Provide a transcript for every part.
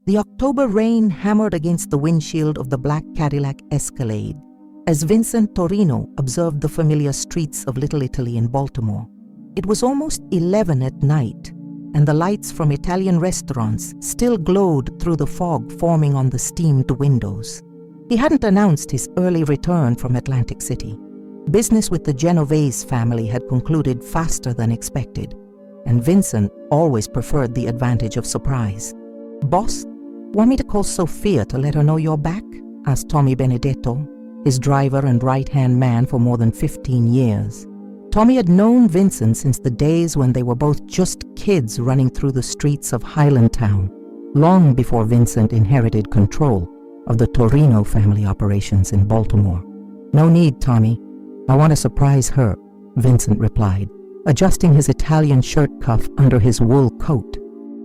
The October rain hammered against the windshield of the black Cadillac Escalade as Vincent Torino observed the familiar streets of Little Italy in Baltimore. It was almost 11 at night, and the lights from Italian restaurants still glowed through the fog forming on the steamed windows. He hadn't announced his early return from Atlantic City. Business with the Genovese family had concluded faster than expected, and Vincent always preferred the advantage of surprise. "Boss, want me to call Sophia to let her know you're back?" asked Tommy Benedetto, his driver and right-hand man for more than 15 years. Tommy had known Vincent since the days when they were both just kids running through the streets of Highlandtown, long before Vincent inherited control of the Torino family operations in Baltimore. "No need, Tommy. I want to surprise her," Vincent replied, adjusting his Italian shirt cuff under his wool coat.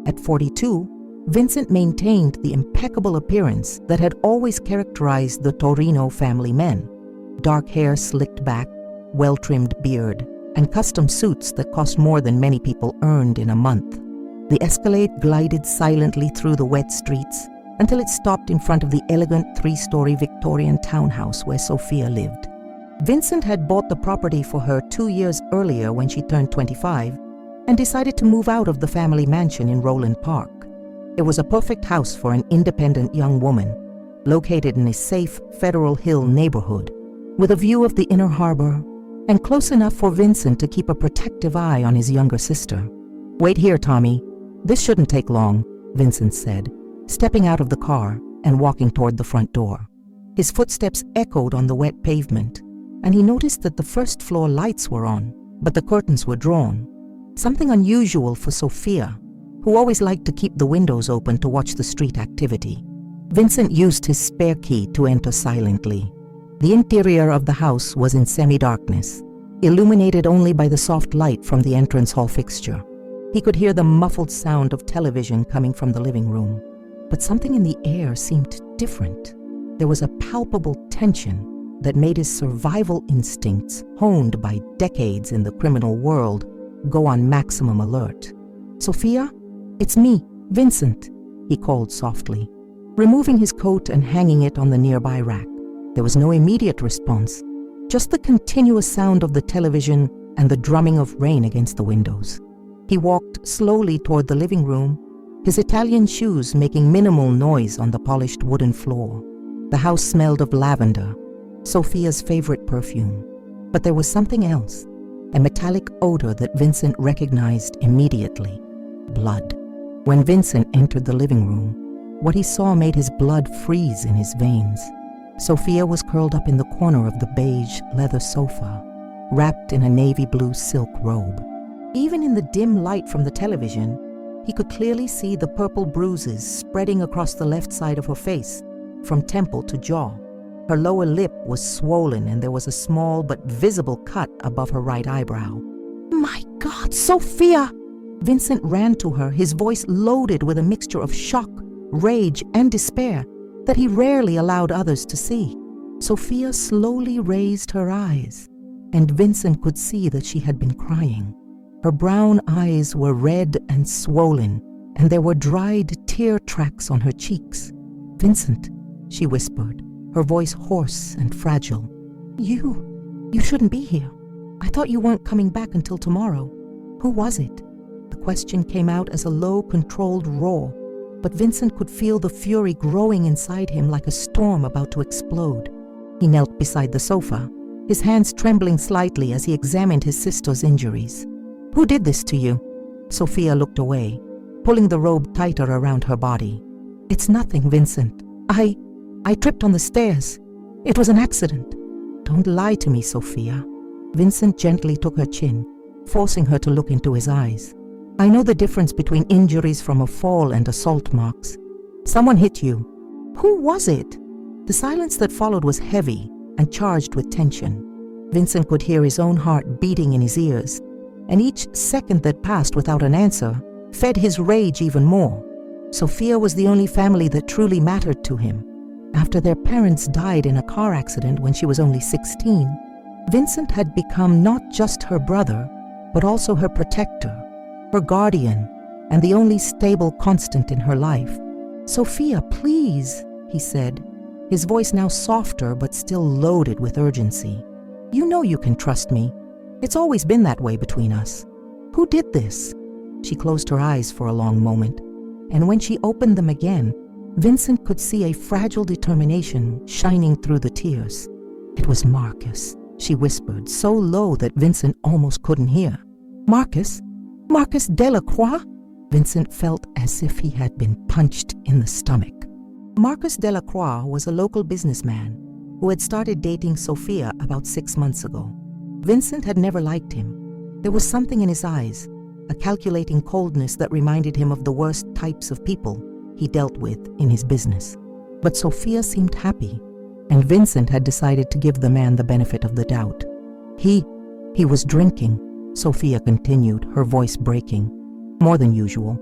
At 42, Vincent maintained the impeccable appearance that had always characterized the Torino family men: dark hair slicked back, well-trimmed beard, and custom suits that cost more than many people earned in a month. The Escalade glided silently through the wet streets until it stopped in front of the elegant 3-story Victorian townhouse where Sophia lived. Vincent had bought the property for her 2 years earlier when she turned 25 and decided to move out of the family mansion in Roland Park. It was a perfect house for an independent young woman, located in a safe Federal Hill neighborhood, with a view of the inner harbor and close enough for Vincent to keep a protective eye on his younger sister. "Wait here, Tommy. This shouldn't take long," Vincent said, stepping out of the car and walking toward the front door. His footsteps echoed on the wet pavement, and he noticed that the first-floor lights were on, but the curtains were drawn, something unusual for Sophia, who always liked to keep the windows open to watch the street activity. Vincent used his spare key to enter silently. The interior of the house was in semi-darkness, illuminated only by the soft light from the entrance hall fixture. He could hear the muffled sound of television coming from the living room, but something in the air seemed different. There was a palpable tension that made his survival instincts, honed by decades in the criminal world, go on maximum alert. "Sophia, it's me, Vincent," he called softly, removing his coat and hanging it on the nearby rack. There was no immediate response, just the continuous sound of the television and the drumming of rain against the windows. He walked slowly toward the living room, his Italian shoes making minimal noise on the polished wooden floor. The house smelled of lavender, Sophia's favorite perfume. But there was something else, a metallic odor that Vincent recognized immediately: blood. When Vincent entered the living room, what he saw made his blood freeze in his veins. Sophia was curled up in the corner of the beige leather sofa, wrapped in a navy blue silk robe. Even in the dim light from the television, he could clearly see the purple bruises spreading across the left side of her face, from temple to jaw. Her lower lip was swollen and there was a small but visible cut above her right eyebrow. "My God, Sophia!" Vincent ran to her, his voice loaded with a mixture of shock, rage, and despair that he rarely allowed others to see. Sophia slowly raised her eyes, and Vincent could see that she had been crying. Her brown eyes were red and swollen, and there were dried tear tracks on her cheeks. "Vincent," she whispered, her voice hoarse and fragile. You shouldn't be here. I thought you weren't coming back until tomorrow. Who was it?" The question came out as a low, controlled roar, but Vincent could feel the fury growing inside him like a storm about to explode. He knelt beside the sofa, his hands trembling slightly as he examined his sister's injuries. "Who did this to you?" Sophia looked away, pulling the robe tighter around her body. "It's nothing, Vincent. I tripped on the stairs. It was an accident." "Don't lie to me, Sophia." Vincent gently took her chin, forcing her to look into his eyes. "I know the difference between injuries from a fall and assault marks. Someone hit you." "Who was it?" The silence that followed was heavy and charged with tension. Vincent could hear his own heart beating in his ears, and each second that passed without an answer fed his rage even more. Sophia was the only family that truly mattered to him. After their parents died in a car accident when she was only 16, Vincent had become not just her brother, but also her protector, her guardian, and the only stable constant in her life. "Sophia, please," he said, his voice now softer but still loaded with urgency. "You know you can trust me. It's always been that way between us. Who did this?" She closed her eyes for a long moment, and when she opened them again, Vincent could see a fragile determination shining through the tears. "It was Marcus," she whispered, so low that Vincent almost couldn't hear. "Marcus? Marcus Delacroix?" Vincent felt as if he had been punched in the stomach. Marcus Delacroix was a local businessman who had started dating Sophia about 6 months ago. Vincent had never liked him. There was something in his eyes, a calculating coldness that reminded him of the worst types of people he dealt with in his business. But Sophia seemed happy, and Vincent had decided to give the man the benefit of the doubt. He was drinking," Sophia continued, her voice breaking. "More than usual.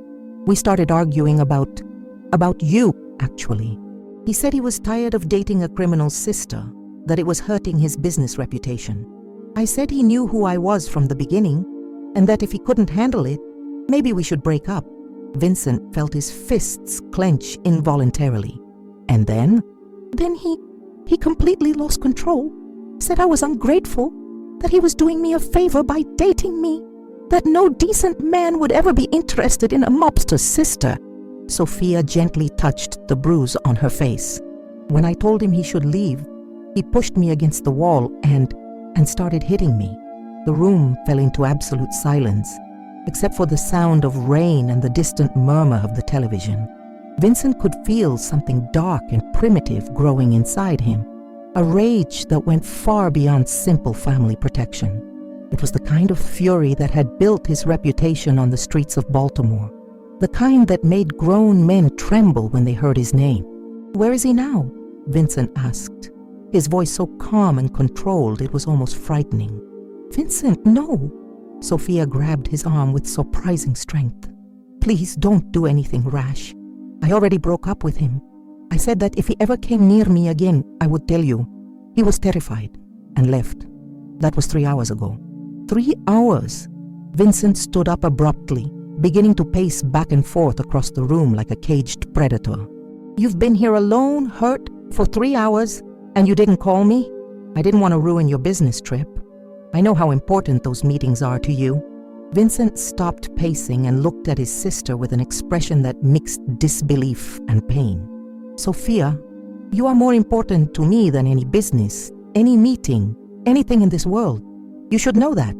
We started arguing about you, actually. He said he was tired of dating a criminal's sister, that it was hurting his business reputation. I said he knew who I was from the beginning, and that if he couldn't handle it, maybe we should break up." Vincent felt his fists clench involuntarily. "And then?" "Then he completely lost control, said I was ungrateful, that he was doing me a favor by dating me, that no decent man would ever be interested in a mobster's sister." Sophia gently touched the bruise on her face. "When I told him he should leave, he pushed me against the wall and started hitting me." The room fell into absolute silence, except for the sound of rain and the distant murmur of the television. Vincent could feel something dark and primitive growing inside him, a rage that went far beyond simple family protection. It was the kind of fury that had built his reputation on the streets of Baltimore, the kind that made grown men tremble when they heard his name. "Where is he now?" Vincent asked, his voice so calm and controlled it was almost frightening. "Vincent, no." Sophia grabbed his arm with surprising strength. "Please don't do anything rash. I already broke up with him. I said that if he ever came near me again, I would tell you. He was terrified and left. That was 3 hours ago." 3 hours? Vincent stood up abruptly, beginning to pace back and forth across the room like a caged predator. "You've been here alone, hurt, for 3 hours, and you didn't call me? I didn't want to ruin your business trip. I know how important those meetings are to you." Vincent stopped pacing and looked at his sister with an expression that mixed disbelief and pain. "Sophia, you are more important to me than any business, any meeting, anything in this world. You should know that."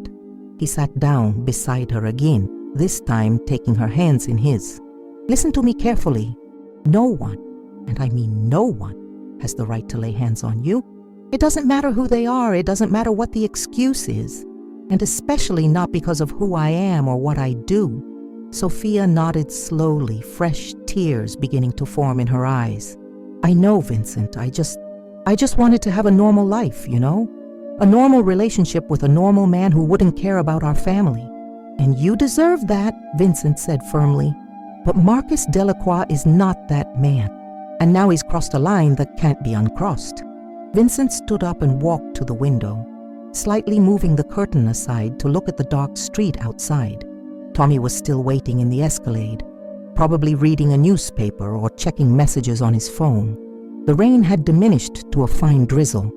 He sat down beside her again, this time taking her hands in his. "Listen to me carefully. No one, and I mean no one, has the right to lay hands on you. It doesn't matter who they are, it doesn't matter what the excuse is, and especially not because of who I am or what I do." Sophia nodded slowly, fresh tears beginning to form in her eyes. "I know, Vincent, I just wanted to have a normal life, you know? A normal relationship with a normal man who wouldn't care about our family. And you deserve that," Vincent said firmly. "But Marcus Delacroix is not that man, and now he's crossed a line that can't be uncrossed." Vincent stood up and walked to the window, slightly moving the curtain aside to look at the dark street outside. Tommy was still waiting in the Escalade, probably reading a newspaper or checking messages on his phone. The rain had diminished to a fine drizzle,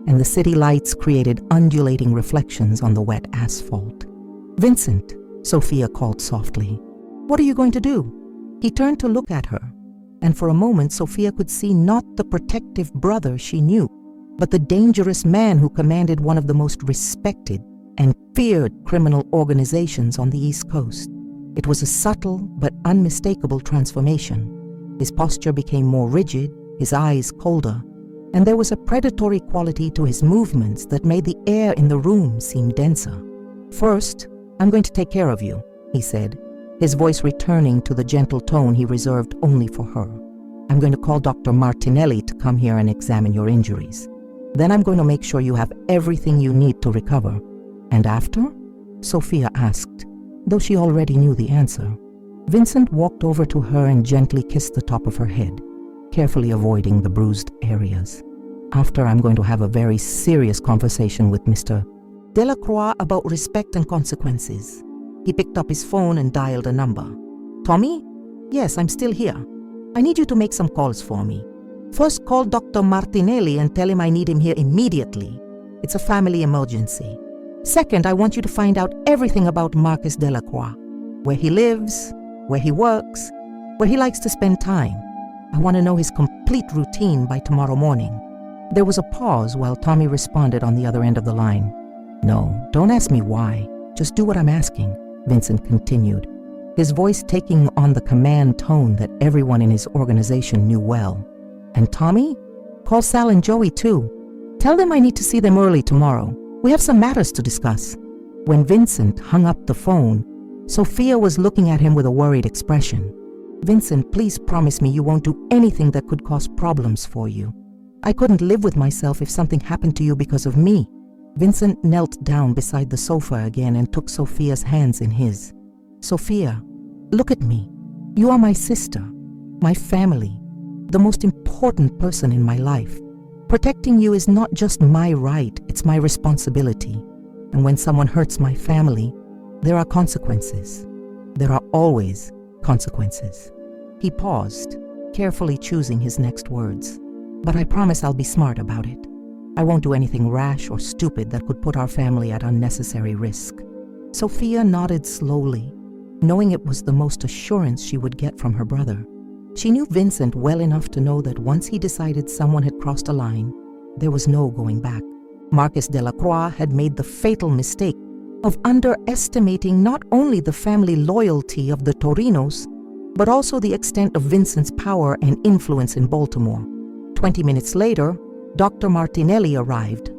and the city lights created undulating reflections on the wet asphalt. "Vincent," Sophia called softly, "what are you going to do?" He turned to look at her, and for a moment Sophia could see not the protective brother she knew, but the dangerous man who commanded one of the most respected and feared criminal organizations on the East Coast. It was a subtle but unmistakable transformation. His posture became more rigid, his eyes colder, and there was a predatory quality to his movements that made the air in the room seem denser. "First, I'm going to take care of you," he said, his voice returning to the gentle tone he reserved only for her. "I'm going to call Dr. Martinelli to come here and examine your injuries. Then I'm going to make sure you have everything you need to recover." "And after?" Sophia asked, though she already knew the answer. Vincent walked over to her and gently kissed the top of her head, carefully avoiding the bruised areas. "After, I'm going to have a very serious conversation with Mr. Delacroix about respect and consequences." He picked up his phone and dialed a number. "Tommy? Yes, I'm still here." I need you to make some calls for me. First, call Dr. Martinelli and tell him I need him here immediately. It's a family emergency. Second, I want you to find out everything about Marcus Delacroix, where he lives, where he works, where he likes to spend time. I want to know his complete routine by tomorrow morning." There was a pause while Tommy responded on the other end of the line. "No, don't ask me why. Just do what I'm asking," Vincent continued, his voice taking on the command tone that everyone in his organization knew well. "And Tommy? Call Sal and Joey too. Tell them I need to see them early tomorrow. We have some matters to discuss." When Vincent hung up the phone, Sophia was looking at him with a worried expression. "Vincent, please promise me you won't do anything that could cause problems for you. I couldn't live with myself if something happened to you because of me." Vincent knelt down beside the sofa again and took Sophia's hands in his. "Sophia, look at me. You are my sister, my family, the most important person in my life. Protecting you is not just my right, it's my responsibility. And when someone hurts my family, there are consequences. There are always consequences." He paused, carefully choosing his next words. "But I promise I'll be smart about it. I won't do anything rash or stupid that could put our family at unnecessary risk." Sophia nodded slowly, knowing it was the most assurance she would get from her brother. She knew Vincent well enough to know that once he decided someone had crossed a line, there was no going back. Marcus Delacroix had made the fatal mistake of underestimating not only the family loyalty of the Torinos, but also the extent of Vincent's power and influence in Baltimore. 20 minutes later, Dr. Martinelli arrived,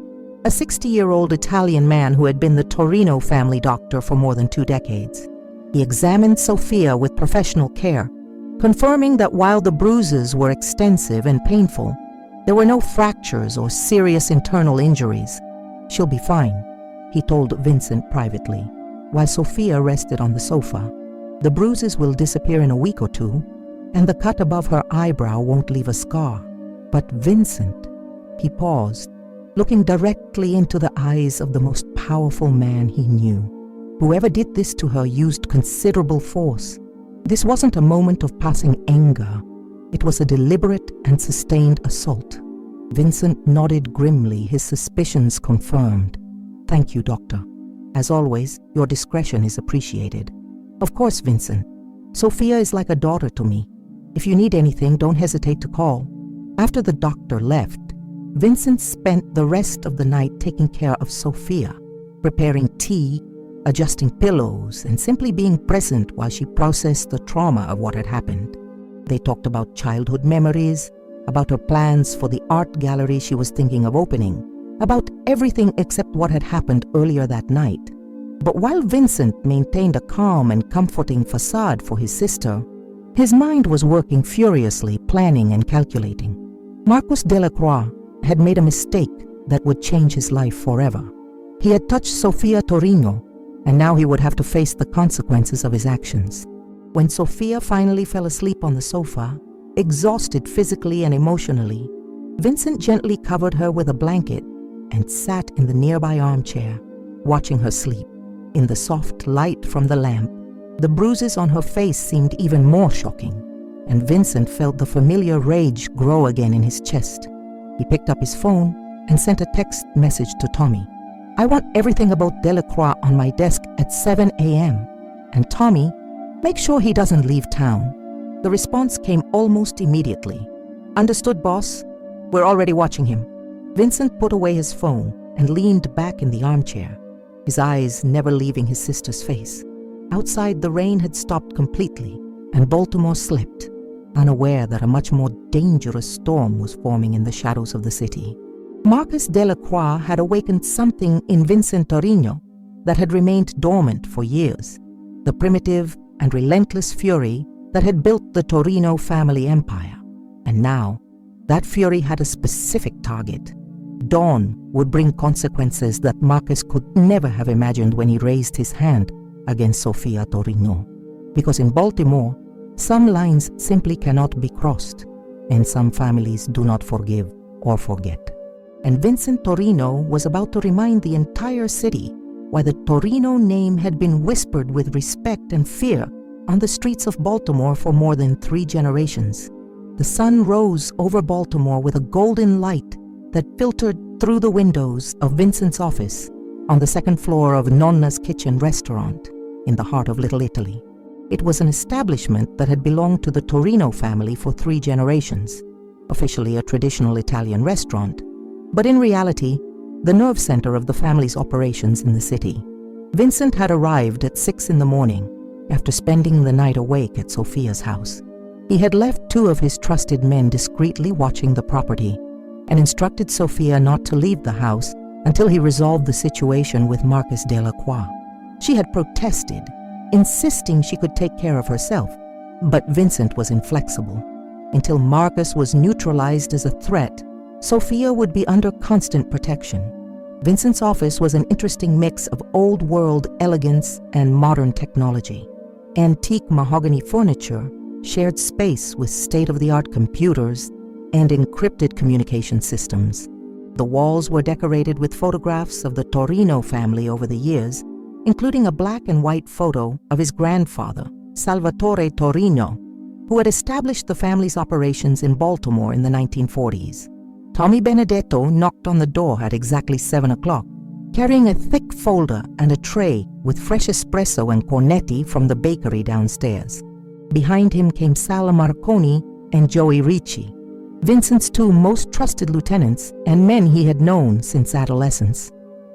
a 60-year-old Italian man who had been the Torino family doctor for more than 2 decades. He examined Sophia with professional care, confirming that while the bruises were extensive and painful, there were no fractures or serious internal injuries. "She'll be fine," he told Vincent privately, while Sophia rested on the sofa. "The bruises will disappear in a week or 2, and the cut above her eyebrow won't leave a scar. But Vincent," he paused, looking directly into the eyes of the most powerful man he knew. "Whoever did this to her used considerable force. This wasn't a moment of passing anger. It was a deliberate and sustained assault." Vincent nodded grimly, his suspicions confirmed. "Thank you, Doctor. As always, your discretion is appreciated." "Of course, Vincent. Sophia is like a daughter to me. If you need anything, don't hesitate to call." After the doctor left, Vincent spent the rest of the night taking care of Sophia, preparing tea, adjusting pillows, and simply being present while she processed the trauma of what had happened. They talked about childhood memories, about her plans for the art gallery she was thinking of opening, about everything except what had happened earlier that night. But while Vincent maintained a calm and comforting facade for his sister, his mind was working furiously, planning and calculating. Marcus Delacroix had made a mistake that would change his life forever. He had touched Sophia Torino, and now he would have to face the consequences of his actions. When Sophia finally fell asleep on the sofa, exhausted physically and emotionally, Vincent gently covered her with a blanket and sat in the nearby armchair, watching her sleep. In the soft light from the lamp, the bruises on her face seemed even more shocking, and Vincent felt the familiar rage grow again in his chest. He picked up his phone and sent a text message to Tommy. "I want everything about Delacroix on my desk at 7 a.m. And Tommy, make sure he doesn't leave town." The response came almost immediately. "Understood, boss. We're already watching him." Vincent put away his phone and leaned back in the armchair, his eyes never leaving his sister's face. Outside, the rain had stopped completely, and Baltimore slept, unaware that a much more dangerous storm was forming in the shadows of the city. Marcus Delacroix had awakened something in Vincent Torino that had remained dormant for years, the primitive and relentless fury that had built the Torino family empire. And now, that fury had a specific target. Dawn would bring consequences that Marcus could never have imagined when he raised his hand against Sophia Torino. Because in Baltimore, some lines simply cannot be crossed, and some families do not forgive or forget. And Vincent Torino was about to remind the entire city why the Torino name had been whispered with respect and fear on the streets of Baltimore for more than 3 generations. The sun rose over Baltimore with a golden light that filtered through the windows of Vincent's office on the second floor of Nonna's Kitchen restaurant in the heart of Little Italy. It was an establishment that had belonged to the Torino family for 3 generations, officially a traditional Italian restaurant, but in reality, the nerve center of the family's operations in the city. Vincent had arrived at 6 in the morning after spending the night awake at Sophia's house. He had left 2 of his trusted men discreetly watching the property and instructed Sophia not to leave the house until he resolved the situation with Marcus Delacroix. She had protested, insisting she could take care of herself, but Vincent was inflexible. Until Marcus was neutralized as a threat, Sophia would be under constant protection. Vincent's office was an interesting mix of old-world elegance and modern technology. Antique mahogany furniture shared space with state-of-the-art computers and encrypted communication systems. The walls were decorated with photographs of the Torino family over the years, including a black and white photo of his grandfather, Salvatore Torino, who had established the family's operations in Baltimore in the 1940s. Tommy Benedetto knocked on the door at exactly 7 o'clock, carrying a thick folder and a tray with fresh espresso and cornetti from the bakery downstairs. Behind him came Sal Marconi and Joey Ricci, Vincent's 2 most trusted lieutenants and men he had known since adolescence.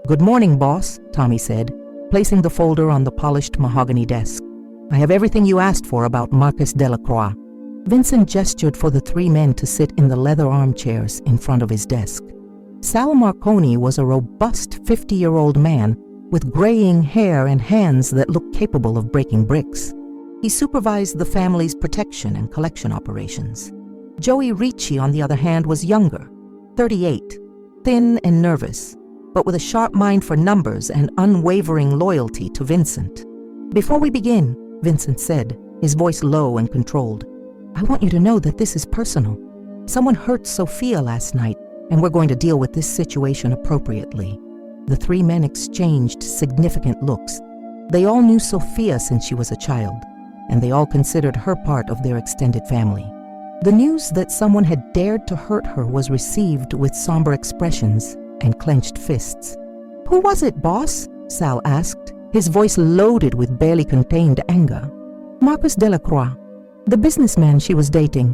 "Good morning, boss," Tommy said, placing the folder on the polished mahogany desk. "I have everything you asked for about Marcus Delacroix." Vincent gestured for the 3 men to sit in the leather armchairs in front of his desk. Sal Marconi was a robust 50-year-old man with graying hair and hands that looked capable of breaking bricks. He supervised the family's protection and collection operations. Joey Ricci, on the other hand, was younger, 38, thin and nervous, but with a sharp mind for numbers and unwavering loyalty to Vincent. "Before we begin," Vincent said, his voice low and controlled, "I want you to know that this is personal. Someone hurt Sophia last night, and we're going to deal with this situation appropriately." The 3 men exchanged significant looks. They all knew Sophia since she was a child, and they all considered her part of their extended family. The news that someone had dared to hurt her was received with somber expressions and clenched fists. "Who was it, boss?" Sal asked, his voice loaded with barely contained anger. "Marcus Delacroix, the businessman she was dating."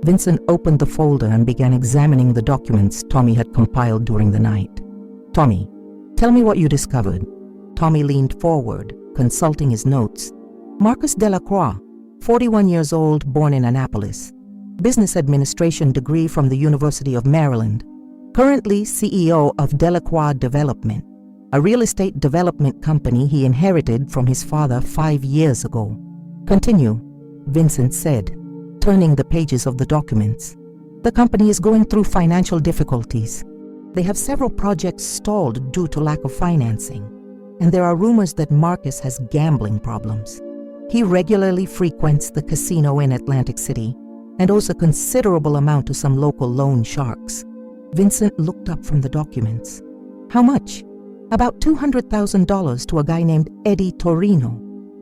Vincent opened the folder and began examining the documents Tommy had compiled during the night. "Tommy, tell me what you discovered." Tommy leaned forward, consulting his notes. Marcus Delacroix, 41 years old, born in Annapolis. Business administration degree from the University of Maryland. Currently CEO of Delacroix Development, a real estate development company he inherited from his father 5 years ago. "Continue," Vincent said, turning the pages of the documents. "The company is going through financial difficulties. They have several projects stalled due to lack of financing, and there are rumors that Marcus has gambling problems. He regularly frequents the casino in Atlantic City and owes a considerable amount to some local loan sharks." Vincent looked up from the documents. "How much?" "About $200,000 to a guy named Eddie Torino.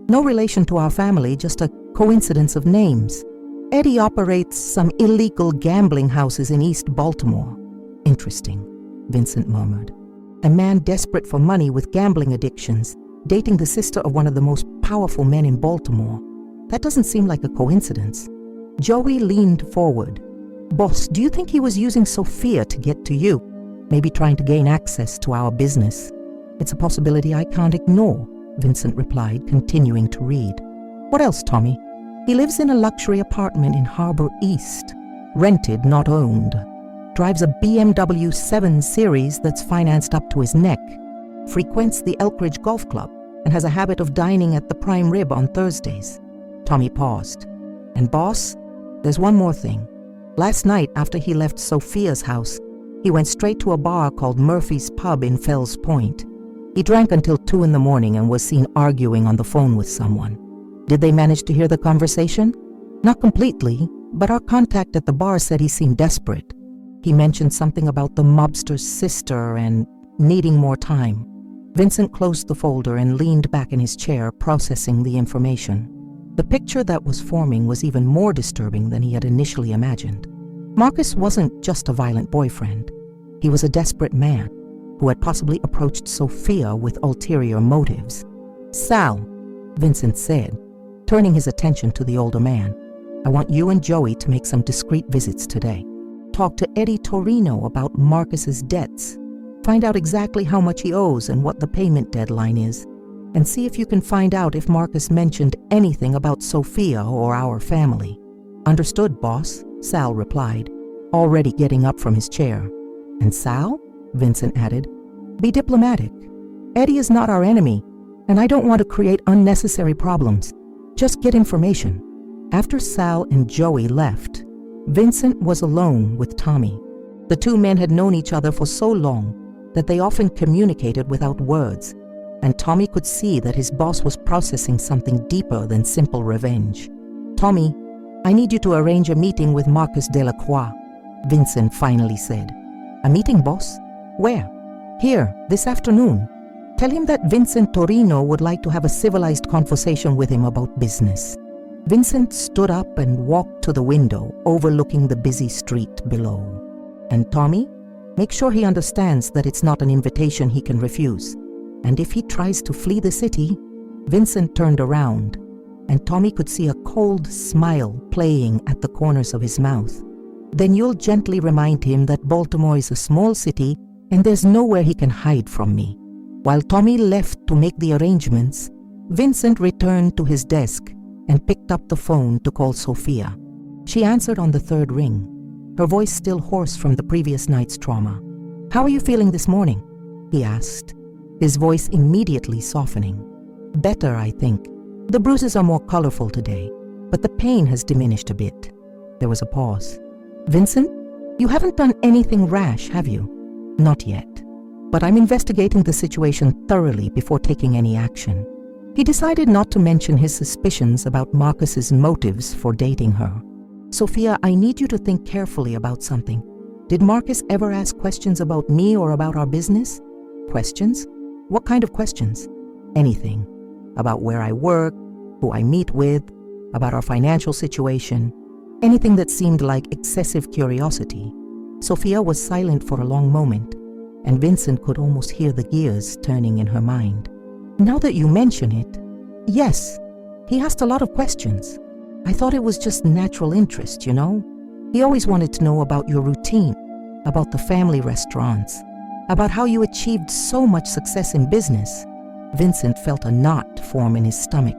No relation to our family, just a coincidence of names. Eddie operates some illegal gambling houses in East Baltimore." "Interesting," Vincent murmured. "A man desperate for money with gambling addictions, dating the sister of one of the most powerful men in Baltimore. That doesn't seem like a coincidence." Joey leaned forward. "Boss, do you think he was using Sophia to get to you? Maybe trying to gain access to our business?" "It's a possibility I can't ignore," Vincent replied, continuing to read. "What else, Tommy?" "He lives in a luxury apartment in Harbor East, rented, not owned. Drives a BMW 7 Series that's financed up to his neck. Frequents the Elkridge Golf Club and has a habit of dining at the Prime Rib on Thursdays." Tommy paused. "And boss, there's one more thing. Last night, after he left Sophia's house, he went straight to a bar called Murphy's Pub in Fells Point. He drank until 2 in the morning and was seen arguing on the phone with someone. Did they manage to hear the conversation?" "Not completely, but our contact at the bar said he seemed desperate. He mentioned something about the mobster's sister and needing more time." Vincent closed the folder and leaned back in his chair, processing the information. The picture that was forming was even more disturbing than he had initially imagined. Marcus wasn't just a violent boyfriend. He was a desperate man who had possibly approached Sophia with ulterior motives. "Sal," Vincent said, turning his attention to the older man, "I want you and Joey to make some discreet visits today. Talk to Eddie Torino about Marcus's debts. Find out exactly how much he owes and what the payment deadline is, and see if you can find out if Marcus mentioned anything about Sophia or our family." "Understood, boss," Sal replied, already getting up from his chair. "And Sal," Vincent added, "be diplomatic. Eddie is not our enemy, and I don't want to create unnecessary problems. Just get information." After Sal and Joey left, Vincent was alone with Tommy. The two men had known each other for so long that they often communicated without words, and Tommy could see that his boss was processing something deeper than simple revenge. "Tommy, I need you to arrange a meeting with Marcus Delacroix," Vincent finally said. "A meeting, boss? Where?" "Here, this afternoon. Tell him that Vincent Torino would like to have a civilized conversation with him about business." Vincent stood up and walked to the window overlooking the busy street below. "And Tommy, make sure he understands that it's not an invitation he can refuse. And if he tries to flee the city..." Vincent turned around, and Tommy could see a cold smile playing at the corners of his mouth. "Then you'll gently remind him that Baltimore is a small city and there's nowhere he can hide from me." While Tommy left to make the arrangements, Vincent returned to his desk and picked up the phone to call Sophia. She answered on the third ring, her voice still hoarse from the previous night's trauma. "How are you feeling this morning?" he asked, his voice immediately softening. "Better, I think. The bruises are more colorful today, but the pain has diminished a bit." There was a pause. "Vincent, you haven't done anything rash, have you?" "Not yet, but I'm investigating the situation thoroughly before taking any action." He decided not to mention his suspicions about Marcus's motives for dating her. "Sophia, I need you to think carefully about something. Did Marcus ever ask questions about me or about our business?" "Questions? What kind of questions?" "Anything. About where I work, who I meet with, about our financial situation. Anything that seemed like excessive curiosity." Sophia was silent for a long moment, and Vincent could almost hear the gears turning in her mind. "Now that you mention it, yes, he asked a lot of questions. I thought it was just natural interest, you know? He always wanted to know about your routine, about the family restaurants, about how you achieved so much success in business." Vincent felt a knot form in his stomach.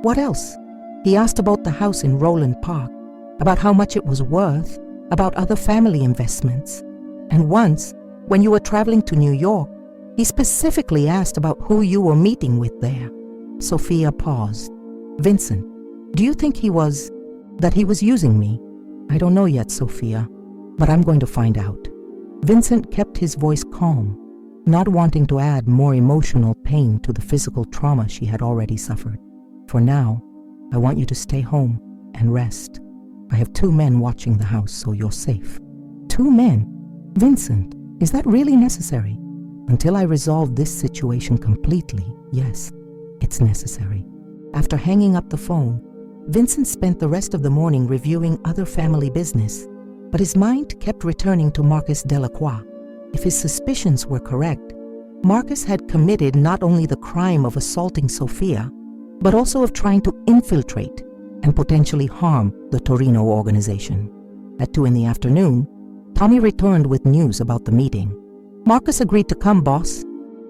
"What else?" "He asked about the house in Roland Park, about how much it was worth, about other family investments. And once, when you were traveling to New York, he specifically asked about who you were meeting with there." Sophia paused. "Vincent, do you think he was using me?" "I don't know yet, Sophia, but I'm going to find out." Vincent kept his voice calm, not wanting to add more emotional pain to the physical trauma she had already suffered. "For now, I want you to stay home and rest. I have 2 men watching the house, so you're safe." "2 men? Vincent, is that really necessary?" "Until I resolve this situation completely, yes, it's necessary." After hanging up the phone, Vincent spent the rest of the morning reviewing other family business, but his mind kept returning to Marcus Delacroix. If his suspicions were correct, Marcus had committed not only the crime of assaulting Sophia, but also of trying to infiltrate and potentially harm the Torino organization. At 2 in the afternoon, Tommy returned with news about the meeting. "Marcus agreed to come, boss.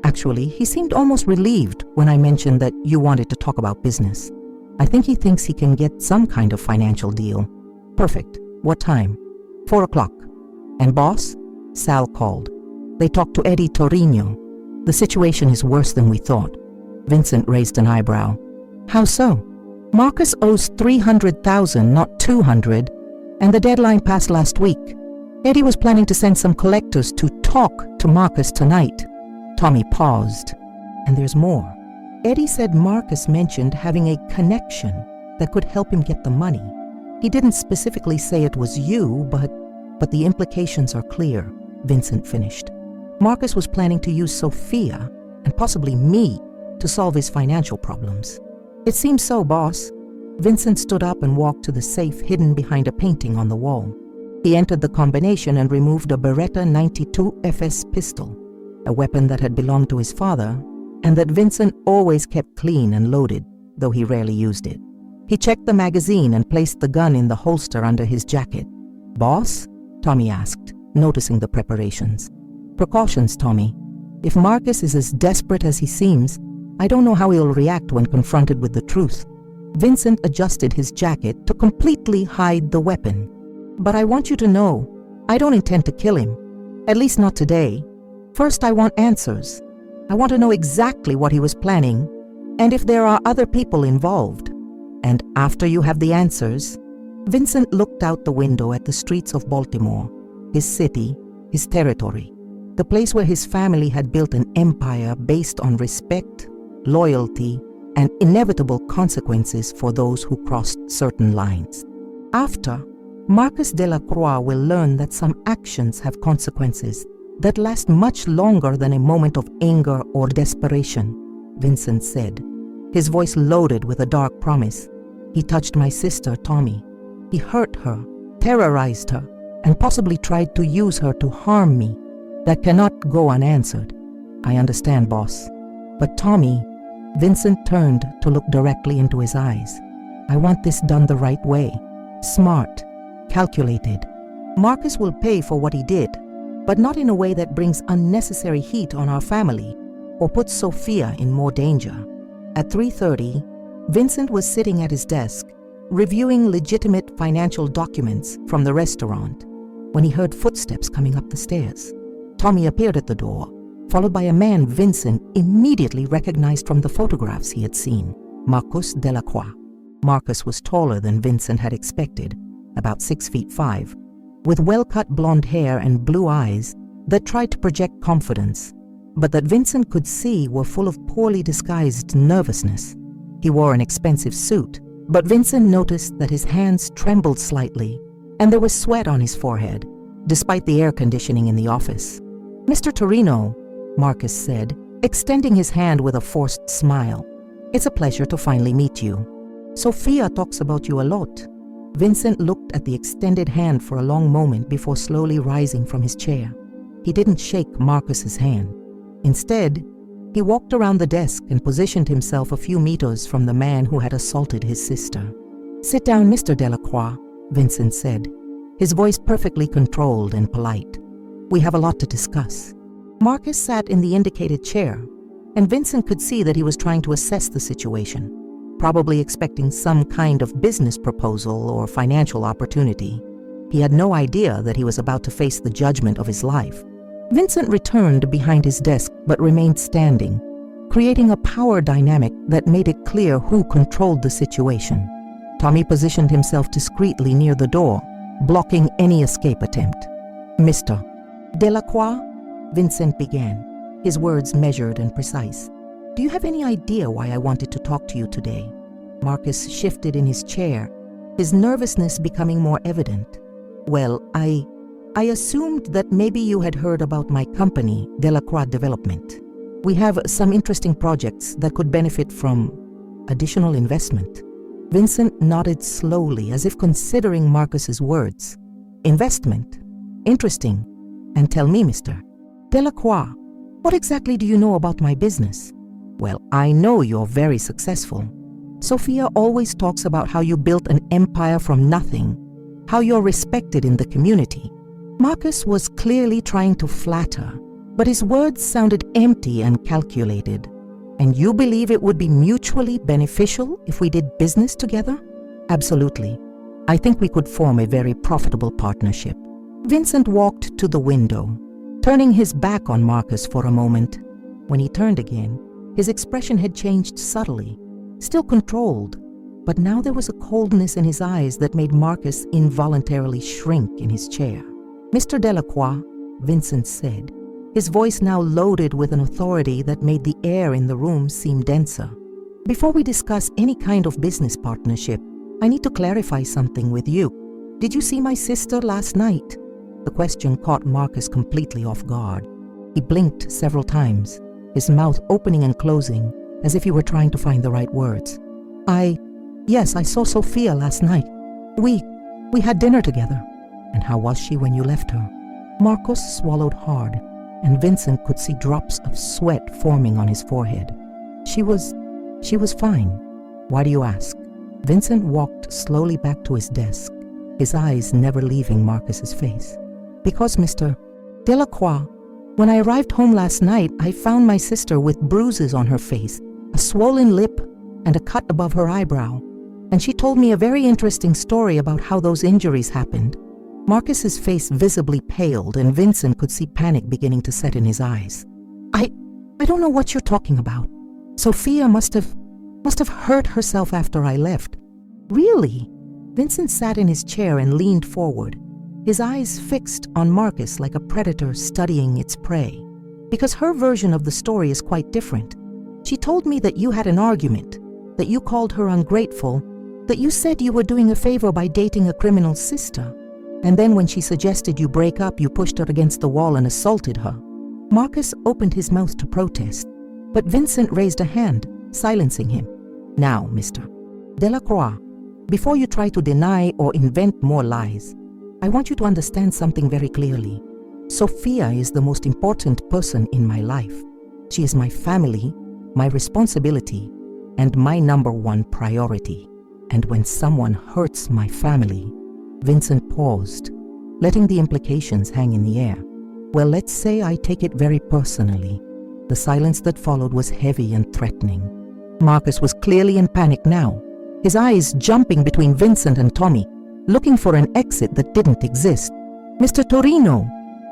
Actually, he seemed almost relieved when I mentioned that you wanted to talk about business. I think he thinks he can get some kind of financial deal." "Perfect. What time?" 4 o'clock. "And boss?" Sal called. "They talked to Eddie Torino. The situation is worse than we thought." Vincent raised an eyebrow. "How so?" "Marcus owes $300,000, not $200, and the deadline passed last week. Eddie was planning to send some collectors to talk to Marcus tonight." Tommy paused. "And there's more. Eddie said Marcus mentioned having a connection that could help him get the money. He didn't specifically say it was you, but the implications are clear," Vincent finished. "Marcus was planning to use Sophia, and possibly me, to solve his financial problems." "It seems so, boss. Vincent stood up and walked to the safe hidden behind a painting on the wall. He entered the combination and removed a Beretta 92 FS pistol, a weapon that had belonged to his father and that Vincent always kept clean and loaded, though he rarely used it. He checked the magazine and placed the gun in the holster under his jacket. "Boss?" Tommy asked, noticing the preparations. "Precautions, Tommy. If Marcus is as desperate as he seems, I don't know how he'll react when confronted with the truth." Vincent adjusted his jacket to completely hide the weapon. "But I want you to know, I don't intend to kill him. At least not today. First, I want answers. I want to know exactly what he was planning, and if there are other people involved. And after you have the answers..." Vincent looked out the window at the streets of Baltimore, his city, his territory, the place where his family had built an empire based on respect, loyalty, and inevitable consequences for those who crossed certain lines. After, Marcus Delacroix will learn that some actions have consequences that last much longer than a moment of anger or desperation, Vincent said, his voice loaded with a dark promise. "He touched my sister, Tommy. He hurt her, terrorized her, and possibly tried to use her to harm me. That cannot go unanswered. I understand, boss. But Tommy..." Vincent turned to look directly into his eyes. "I want this done the right way. Smart, calculated. Marcus will pay for what he did, but not in a way that brings unnecessary heat on our family or puts Sophia in more danger." At 3:30, Vincent was sitting at his desk, reviewing legitimate financial documents from the restaurant, when he heard footsteps coming up the stairs. Tommy appeared at the door, followed by a man Vincent immediately recognized from the photographs he had seen, Marcus Delacroix. Marcus was taller than Vincent had expected, about 6'5", with well-cut blonde hair and blue eyes that tried to project confidence, but that Vincent could see were full of poorly disguised nervousness. He wore an expensive suit, but Vincent noticed that his hands trembled slightly and there was sweat on his forehead, despite the air conditioning in the office. "Mr. Torino," Marcus said, extending his hand with a forced smile. "It's a pleasure to finally meet you. Sophia talks about you a lot." Vincent looked at the extended hand for a long moment before slowly rising from his chair. He didn't shake Marcus's hand. Instead, he walked around the desk and positioned himself a few meters from the man who had assaulted his sister. "Sit down, Mr. Delacroix," Vincent said, his voice perfectly controlled and polite. "We have a lot to discuss." Marcus sat in the indicated chair, and Vincent could see that he was trying to assess the situation, probably expecting some kind of business proposal or financial opportunity. He had no idea that he was about to face the judgment of his life. Vincent returned behind his desk but remained standing, creating a power dynamic that made it clear who controlled the situation. Tommy positioned himself discreetly near the door, blocking any escape attempt. "Mr. Delacroix," Vincent began, his words measured and precise. "Do you have any idea why I wanted to talk to you today?" Marcus shifted in his chair, his nervousness becoming more evident. "Well, I assumed that maybe you had heard about my company, Delacroix Development. We have some interesting projects that could benefit from additional investment." Vincent nodded slowly, as if considering Marcus's words. "Investment? Interesting. And tell me, Mr. Delacroix, what exactly do you know about my business?" "Well, I know you're very successful. Sophia always talks about how you built an empire from nothing, how you're respected in the community." Marcus was clearly trying to flatter, but his words sounded empty and calculated. "And you believe it would be mutually beneficial if we did business together?" "Absolutely. I think we could form a very profitable partnership." Vincent walked to the window, turning his back on Marcus for a moment. When he turned again, his expression had changed subtly, still controlled, but now there was a coldness in his eyes that made Marcus involuntarily shrink in his chair. "Mr. Delacroix," Vincent said, his voice now loaded with an authority that made the air in the room seem denser. "Before we discuss any kind of business partnership, I need to clarify something with you. Did you see my sister last night?" The question caught Marcus completely off guard. He blinked several times, his mouth opening and closing as if he were trying to find the right words. Yes, I saw Sophia last night. We had dinner together. And how was she when you left her? Marcus swallowed hard, and Vincent could see drops of sweat forming on his forehead. She was fine. Why do you ask? Vincent walked slowly back to his desk, his eyes never leaving Marcus's face. Because, Mr. Delacroix, when I arrived home last night, I found my sister with bruises on her face, a swollen lip, and a cut above her eyebrow. And she told me a very interesting story about how those injuries happened. Marcus's face visibly paled, and Vincent could see panic beginning to set in his eyes. I don't know what you're talking about. Sophia must have hurt herself after I left. Really? Vincent sat in his chair and leaned forward, his eyes fixed on Marcus like a predator studying its prey. Because her version of the story is quite different. She told me that you had an argument, that you called her ungrateful, that you said you were doing a favor by dating a criminal's sister. And then when she suggested you break up, you pushed her against the wall and assaulted her. Marcus opened his mouth to protest, but Vincent raised a hand, silencing him. Now, Mr. Delacroix, before you try to deny or invent more lies, I want you to understand something very clearly. Sophia is the most important person in my life. She is my family, my responsibility, and my number one priority. And when someone hurts my family, Vincent paused, letting the implications hang in the air. Well, let's say I take it very personally. The silence that followed was heavy and threatening. Marcus was clearly in panic now, his eyes jumping between Vincent and Tommy, looking for an exit that didn't exist. Mr. Torino,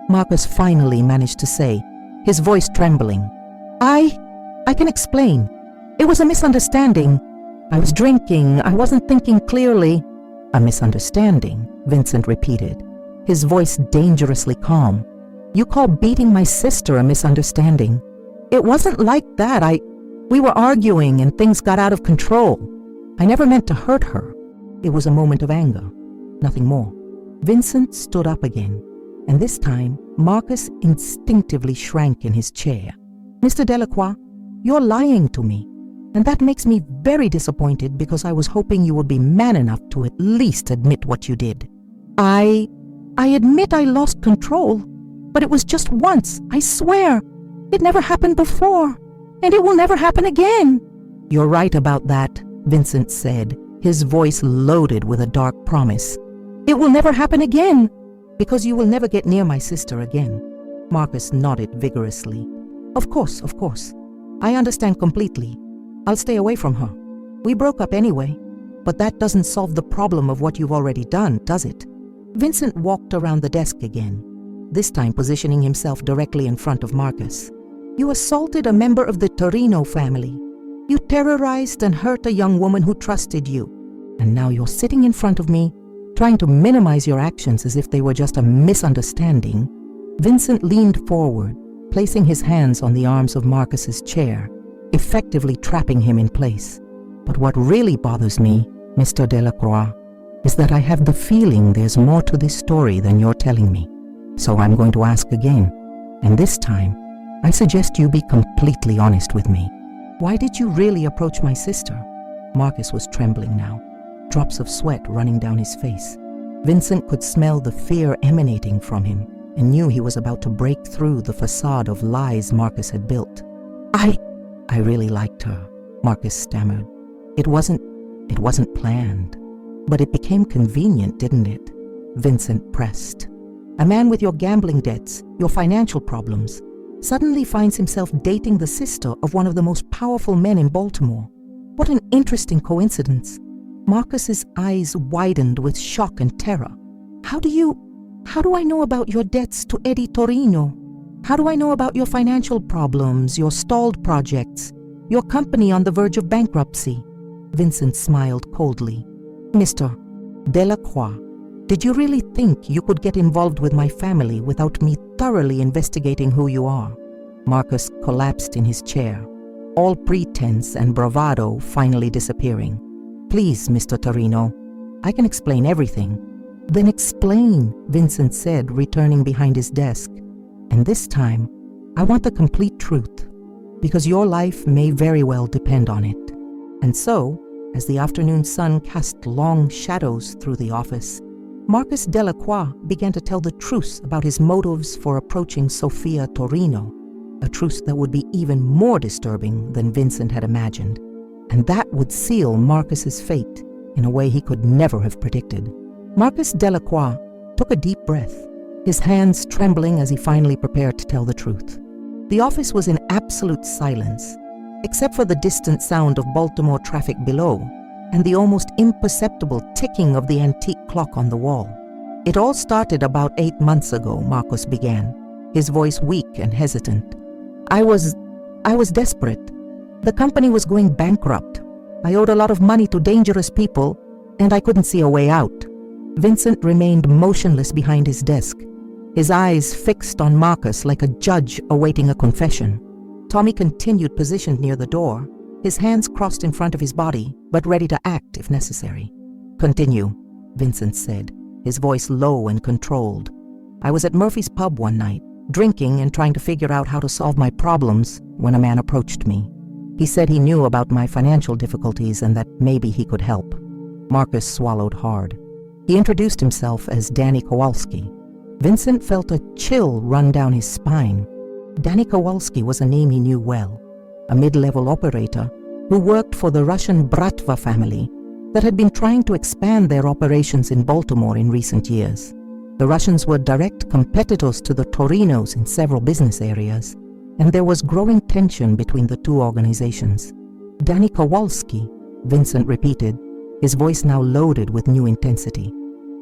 Marcus finally managed to say, his voice trembling. I can explain. It was a misunderstanding. I was drinking. I wasn't thinking clearly. A misunderstanding, Vincent repeated, his voice dangerously calm. You call beating my sister a misunderstanding? It wasn't like that. We were arguing and things got out of control. I never meant to hurt her. It was a moment of anger, nothing more. Vincent stood up again, and this time Marcus instinctively shrank in his chair. Mr. Delacroix, you're lying to me. And that makes me very disappointed because I was hoping you would be man enough to at least admit what you did. I admit I lost control, but it was just once, I swear. It never happened before, and it will never happen again. You're right about that, Vincent said, his voice loaded with a dark promise. It will never happen again, because you will never get near my sister again. Marcus nodded vigorously. Of course. I understand completely. I'll stay away from her. We broke up anyway, but that doesn't solve the problem of what you've already done, does it? Vincent walked around the desk again, this time positioning himself directly in front of Marcus. You assaulted a member of the Torino family. You terrorized and hurt a young woman who trusted you. And now you're sitting in front of me, trying to minimize your actions as if they were just a misunderstanding. Vincent leaned forward, placing his hands on the arms of Marcus's chair, effectively trapping him in place. But what really bothers me, Mr. Delacroix, is that I have the feeling there's more to this story than you're telling me. So I'm going to ask again, and this time, I suggest you be completely honest with me. Why did you really approach my sister? Marcus was trembling now, drops of sweat running down his face. Vincent could smell the fear emanating from him and knew he was about to break through the facade of lies Marcus had built. I really liked her, Marcus stammered. It wasn't planned, but it became convenient, didn't it? Vincent pressed. A man with your gambling debts, your financial problems, suddenly finds himself dating the sister of one of the most powerful men in Baltimore. What an interesting coincidence. Marcus's eyes widened with shock and terror. How do I know about your debts to Eddie Torino? How do I know about your financial problems, your stalled projects, your company on the verge of bankruptcy? Vincent smiled coldly. Mr. Delacroix, did you really think you could get involved with my family without me thoroughly investigating who you are? Marcus collapsed in his chair, all pretense and bravado finally disappearing. Please, Mr. Torino, I can explain everything. Then explain, Vincent said, returning behind his desk. And this time, I want the complete truth, because your life may very well depend on it. And so, as the afternoon sun cast long shadows through the office, Marcus Delacroix began to tell the truth about his motives for approaching Sophia Torino, a truth that would be even more disturbing than Vincent had imagined, and that would seal Marcus's fate in a way he could never have predicted. Marcus Delacroix took a deep breath, his hands trembling as he finally prepared to tell the truth. The office was in absolute silence, except for the distant sound of Baltimore traffic below and the almost imperceptible ticking of the antique clock on the wall. It all started about 8 months ago, Marcus began, his voice weak and hesitant. I was desperate. The company was going bankrupt. I owed a lot of money to dangerous people, and I couldn't see a way out. Vincent remained motionless behind his desk, his eyes fixed on Marcus like a judge awaiting a confession. Tommy continued positioned near the door, his hands crossed in front of his body, but ready to act if necessary. Continue, Vincent said, his voice low and controlled. I was at Murphy's pub one night, drinking and trying to figure out how to solve my problems when a man approached me. He said he knew about my financial difficulties and that maybe he could help. Marcus swallowed hard. He introduced himself as Danny Kowalski. Vincent felt a chill run down his spine. Danny Kowalski was a name he knew well, a mid-level operator who worked for the Russian Bratva family that had been trying to expand their operations in Baltimore in recent years. The Russians were direct competitors to the Torinos in several business areas, and there was growing tension between the two organizations. Danny Kowalski, Vincent repeated, his voice now loaded with new intensity.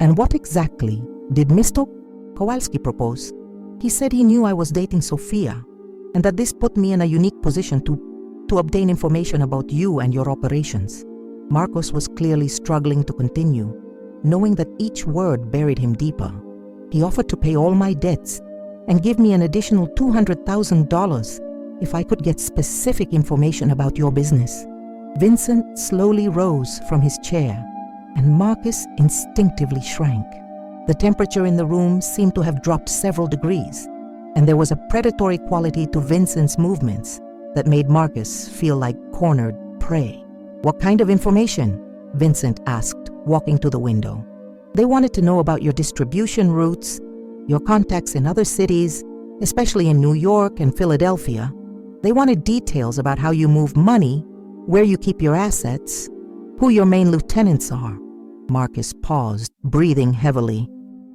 And what exactly did Mr. Kowalski propose? He said he knew I was dating Sophia, and that this put me in a unique position to obtain information about you and your operations. Marcus was clearly struggling to continue, knowing that each word buried him deeper. He offered to pay all my debts and give me an additional $200,000 if I could get specific information about your business. Vincent slowly rose from his chair, and Marcus instinctively shrank. The temperature in the room seemed to have dropped several degrees, and there was a predatory quality to Vincent's movements that made Marcus feel like cornered prey. What kind of information? Vincent asked, walking to the window. They wanted to know about your distribution routes, your contacts in other cities, especially in New York and Philadelphia. They wanted details about how you move money, where you keep your assets, who your main lieutenants are. Marcus paused, breathing heavily.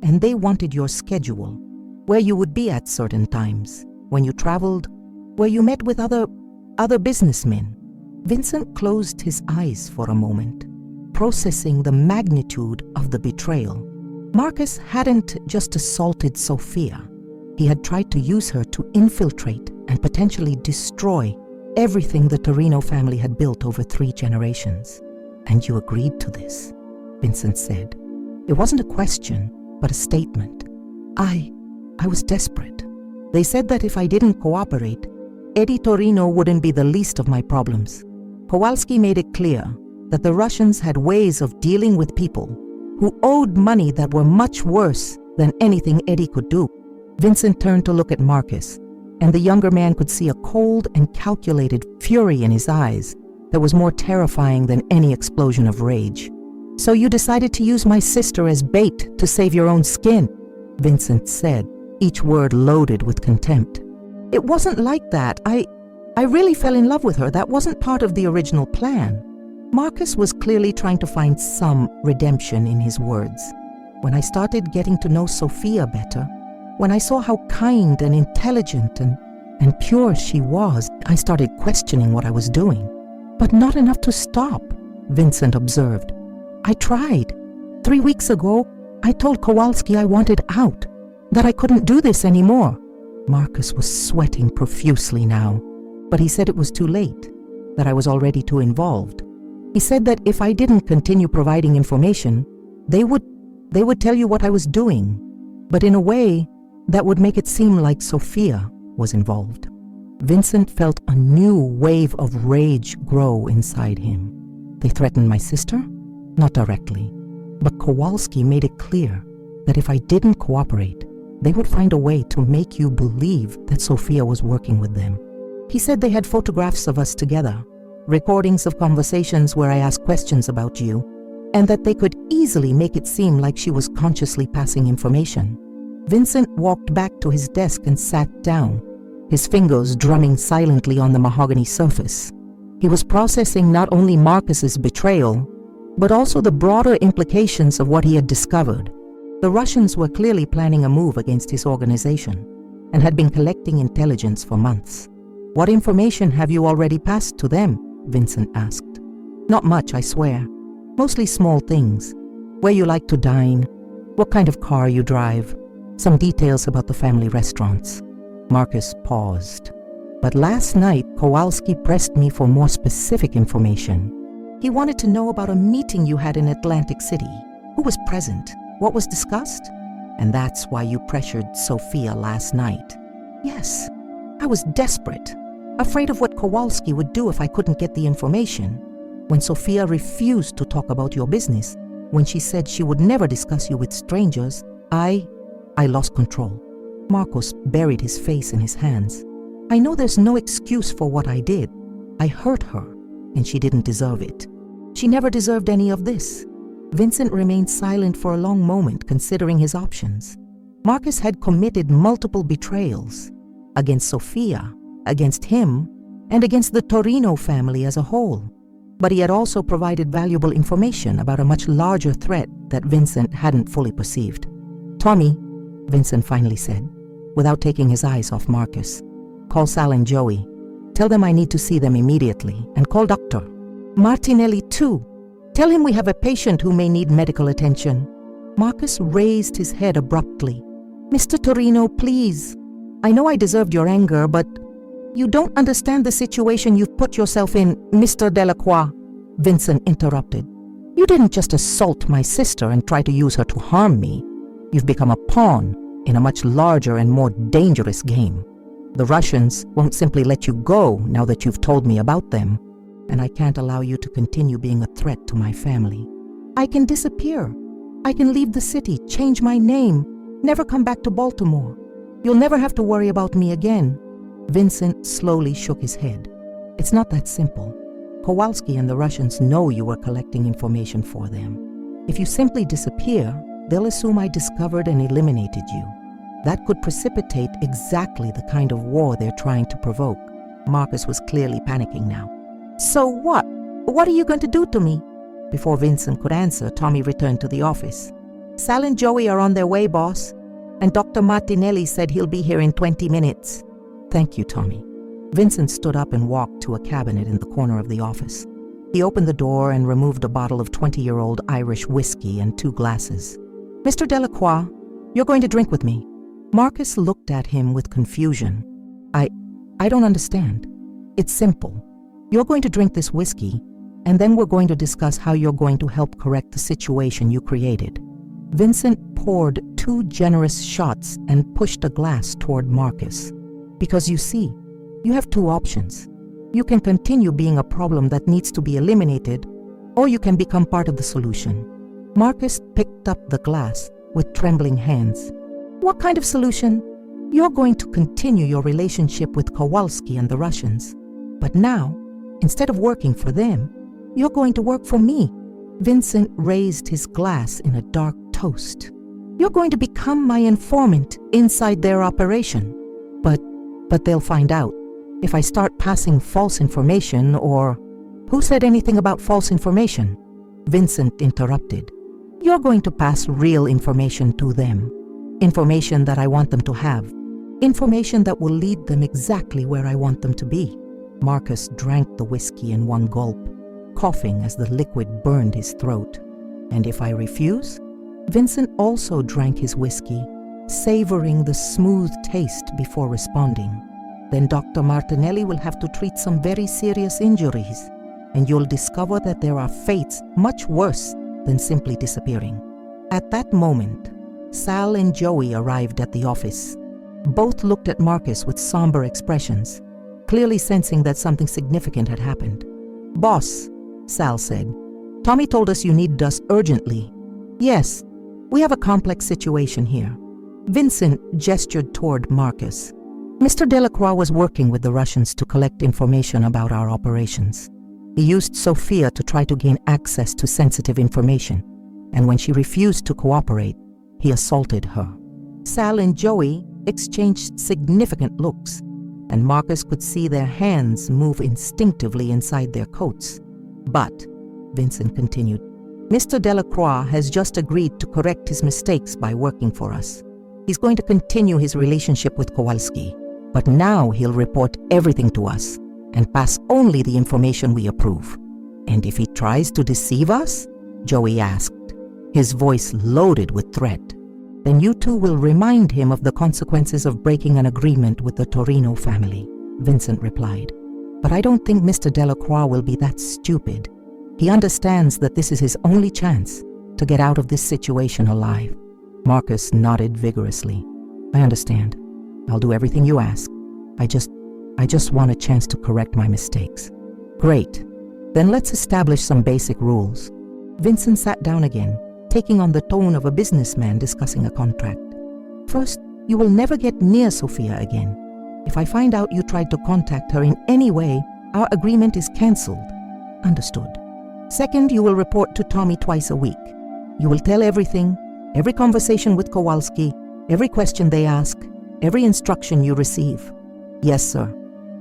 And they wanted your schedule, where you would be at certain times, when you traveled, where you met with other businessmen. Vincent closed his eyes for a moment, processing the magnitude of the betrayal. Marcus hadn't just assaulted Sophia. He had tried to use her to infiltrate and potentially destroy everything the Torino family had built over 3 generations. And you agreed to this, Vincent said. It wasn't a question, but a statement. I was desperate. They said that if I didn't cooperate, Eddie Torino wouldn't be the least of my problems. Kowalski made it clear that the Russians had ways of dealing with people who owed money that were much worse than anything Eddie could do. Vincent turned to look at Marcus, and the younger man could see a cold and calculated fury in his eyes that was more terrifying than any explosion of rage. So you decided to use my sister as bait to save your own skin, Vincent said, each word loaded with contempt. It wasn't like that. I really fell in love with her. That wasn't part of the original plan. Marcus was clearly trying to find some redemption in his words. When I started getting to know Sophia better, when I saw how kind and intelligent and pure she was, I started questioning what I was doing. But not enough to stop, Vincent observed. I tried. 3 weeks ago, I told Kowalski I wanted out, that I couldn't do this anymore. Marcus was sweating profusely now, but he said it was too late, that I was already too involved. He said that if I didn't continue providing information, they would tell you what I was doing, but in a way that would make it seem like Sophia was involved. Vincent felt a new wave of rage grow inside him. They threatened my sister? Not directly, but Kowalski made it clear that if I didn't cooperate, they would find a way to make you believe that Sophia was working with them. He said they had photographs of us together, recordings of conversations where I asked questions about you, and that they could easily make it seem like she was consciously passing information. Vincent walked back to his desk and sat down, his fingers drumming silently on the mahogany surface. He was processing not only Marcus's betrayal, but also the broader implications of what he had discovered. The Russians were clearly planning a move against his organization and had been collecting intelligence for months. "What information have you already passed to them?" Vincent asked. "Not much, I swear. Mostly small things. Where you like to dine, what kind of car you drive, some details about the family restaurants." Marcus paused. "But last night, Kowalski pressed me for more specific information. He wanted to know about a meeting you had in Atlantic City. Who was present? What was discussed? And that's why you pressured Sophia last night." "Yes, I was desperate, afraid of what Kowalski would do if I couldn't get the information. When Sophia refused to talk about your business, when she said she would never discuss you with strangers, I lost control." Marcos buried his face in his hands. "I know there's no excuse for what I did. I hurt her, and she didn't deserve it. She never deserved any of this." Vincent remained silent for a long moment, considering his options. Marcus had committed multiple betrayals against Sophia, against him, and against the Torino family as a whole. But he had also provided valuable information about a much larger threat that Vincent hadn't fully perceived. "Tommy," Vincent finally said, without taking his eyes off Marcus, "call Sal and Joey. Tell them I need to see them immediately, and call Dr. Martinelli too. Tell him we have a patient who may need medical attention." Marcus raised his head abruptly. "Mr. Torino, please. I know I deserved your anger, but you don't understand the situation you've put yourself in, Mr. Delacroix," Vincent interrupted. "You didn't just assault my sister and try to use her to harm me. You've become a pawn in a much larger and more dangerous game. The Russians won't simply let you go now that you've told me about them, and I can't allow you to continue being a threat to my family. I can disappear. I can leave the city, change my name, never come back to Baltimore. You'll never have to worry about me again." Vincent slowly shook his head. "It's not that simple. Kowalski and the Russians know you were collecting information for them. If you simply disappear, they'll assume I discovered and eliminated you. That could precipitate exactly the kind of war they're trying to provoke." Marcus was clearly panicking now. "So what? What are you going to do to me?" Before Vincent could answer, Tommy returned to the office. "Sal and Joey are on their way, boss, and Dr. Martinelli said he'll be here in 20 minutes. "Thank you, Tommy." Vincent stood up and walked to a cabinet in the corner of the office. He opened the door and removed a bottle of 20-year-old Irish whiskey and 2 glasses. "Mr. Delacroix, you're going to drink with me." Marcus looked at him with confusion. I don't understand." "It's simple. You're going to drink this whiskey, and then we're going to discuss how you're going to help correct the situation you created." Vincent poured 2 generous shots and pushed a glass toward Marcus. "Because you see, you have 2 options. You can continue being a problem that needs to be eliminated, or you can become part of the solution." Marcus picked up the glass with trembling hands. "What kind of solution?" "You're going to continue your relationship with Kowalski and the Russians. But now, instead of working for them, you're going to work for me." Vincent raised his glass in a dark toast. "You're going to become my informant inside their operation. But they'll find out. If I start passing false information or..." "Who said anything about false information?" Vincent interrupted. "You're going to pass real information to them. Information that I want them to have. Information that will lead them exactly where I want them to be." Marcus drank the whiskey in one gulp, coughing as the liquid burned his throat. "And if I refuse?" Vincent also drank his whiskey, savoring the smooth taste before responding. "Then Dr. Martinelli will have to treat some very serious injuries, and you'll discover that there are fates much worse than simply disappearing." At that moment, Sal and Joey arrived at the office. Both looked at Marcus with somber expressions, clearly sensing that something significant had happened. "Boss," Sal said, "Tommy told us you needed us urgently." "Yes, we have a complex situation here." Vincent gestured toward Marcus. "Mr. Delacroix was working with the Russians to collect information about our operations. He used Sophia to try to gain access to sensitive information, and when she refused to cooperate, he assaulted her. Sal and Joey exchanged significant looks, and Marcus could see their hands move instinctively inside their coats. But, Vincent continued, Mr. Delacroix has just agreed to correct his mistakes by working for us. He's going to continue his relationship with Kowalski, but now he'll report everything to us and pass only the information we approve. And if he tries to deceive us? Joey asked, his voice loaded with threat. Then you two will remind him of the consequences of breaking an agreement with the Torino family, Vincent replied. But I don't think Mr. Delacroix will be that stupid. He understands that this is his only chance to get out of this situation alive. Marcus nodded vigorously. I understand. I'll do everything you ask. I just want a chance to correct my mistakes. Great. Then let's establish some basic rules. Vincent sat down again, taking on the tone of a businessman discussing a contract. First, you will never get near Sophia again. If I find out you tried to contact her in any way, our agreement is cancelled. Understood. Second, you will report to Tommy twice a week. You will tell everything, every conversation with Kowalski, every question they ask, every instruction you receive. Yes, sir.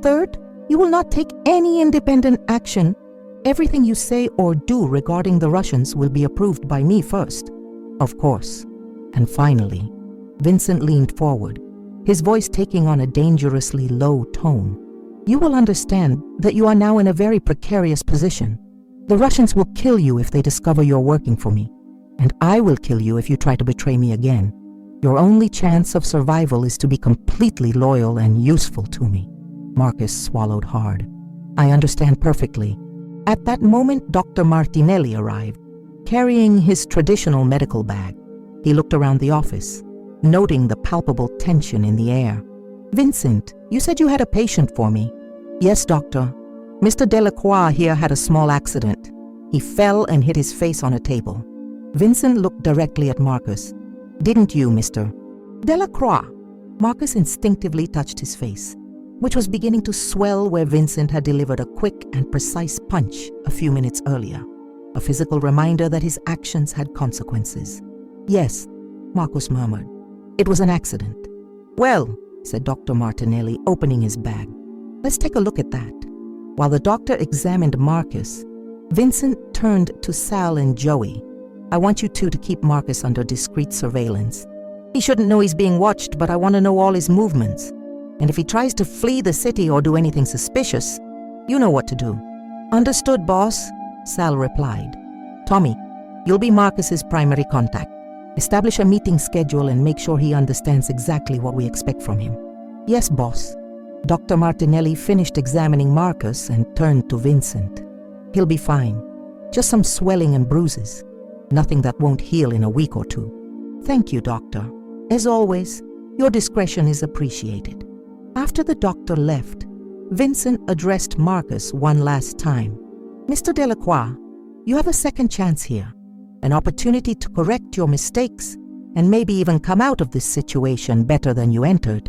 Third, you will not take any independent action. Everything you say or do regarding the Russians will be approved by me first. Of course. And finally, Vincent leaned forward, his voice taking on a dangerously low tone. You will understand that you are now in a very precarious position. The Russians will kill you if they discover you're working for me, and I will kill you if you try to betray me again. Your only chance of survival is to be completely loyal and useful to me. Marcus swallowed hard. I understand perfectly. At that moment, Dr. Martinelli arrived, carrying his traditional medical bag. He looked around the office, noting the palpable tension in the air. Vincent, you said you had a patient for me. Yes, doctor. Mr. Delacroix here had a small accident. He fell and hit his face on a table. Vincent looked directly at Marcus. Didn't you, Mr. Delacroix? Marcus instinctively touched his face, which was beginning to swell where Vincent had delivered a quick and precise punch a few minutes earlier, a physical reminder that his actions had consequences. Yes, Marcus murmured. It was an accident. Well, said Dr. Martinelli, opening his bag. Let's take a look at that. While the doctor examined Marcus, Vincent turned to Sal and Joey. I want you two to keep Marcus under discreet surveillance. He shouldn't know he's being watched, but I want to know all his movements. And if he tries to flee the city or do anything suspicious, you know what to do. Understood, boss, Sal replied. Tommy, you'll be Marcus's primary contact. Establish a meeting schedule and make sure he understands exactly what we expect from him. Yes, boss. Dr. Martinelli finished examining Marcus and turned to Vincent. He'll be fine. Just some swelling and bruises. Nothing that won't heal in a week or two. Thank you, doctor. As always, your discretion is appreciated. After the doctor left, Vincent addressed Marcus one last time. Mr. Delacroix, you have a second chance here. An opportunity to correct your mistakes and maybe even come out of this situation better than you entered.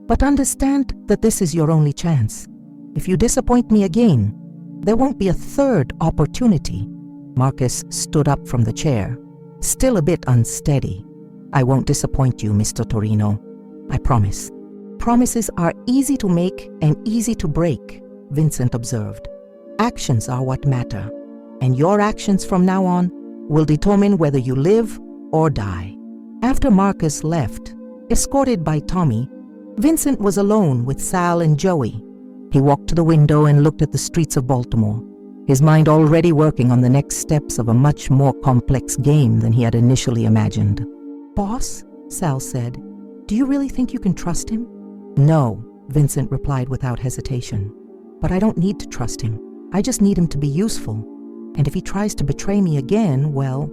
But understand that this is your only chance. If you disappoint me again, there won't be a third opportunity. Marcus stood up from the chair, still a bit unsteady. I won't disappoint you, Mr. Torino. I promise. Promises are easy to make and easy to break, Vincent observed. Actions are what matter, and your actions from now on will determine whether you live or die. After Marcus left, escorted by Tommy, Vincent was alone with Sal and Joey. He walked to the window and looked at the streets of Baltimore, his mind already working on the next steps of a much more complex game than he had initially imagined. Boss, Sal said, do you really think you can trust him? No, Vincent replied without hesitation. But I don't need to trust him. I just need him to be useful. And if he tries to betray me again, well,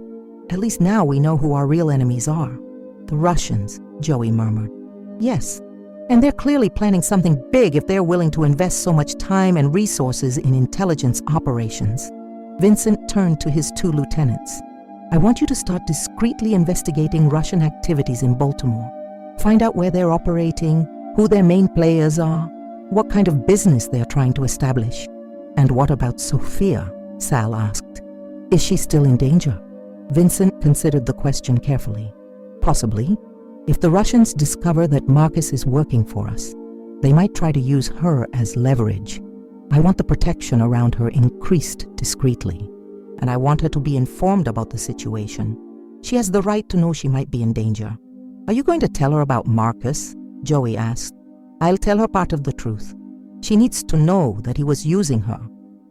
at least now we know who our real enemies are. The Russians, Joey murmured. Yes, and they're clearly planning something big if they're willing to invest so much time and resources in intelligence operations. Vincent turned to his two lieutenants. I want you to start discreetly investigating Russian activities in Baltimore. Find out where they're operating, who their main players are, what kind of business they're trying to establish. "And what about Sophia?" Sal asked. "Is she still in danger?" Vincent considered the question carefully. "Possibly. If the Russians discover that Marcus is working for us, they might try to use her as leverage. I want the protection around her increased discreetly, and I want her to be informed about the situation. She has the right to know she might be in danger." "Are you going to tell her about Marcus?" Joey asked. "I'll tell her part of the truth. She needs to know that he was using her,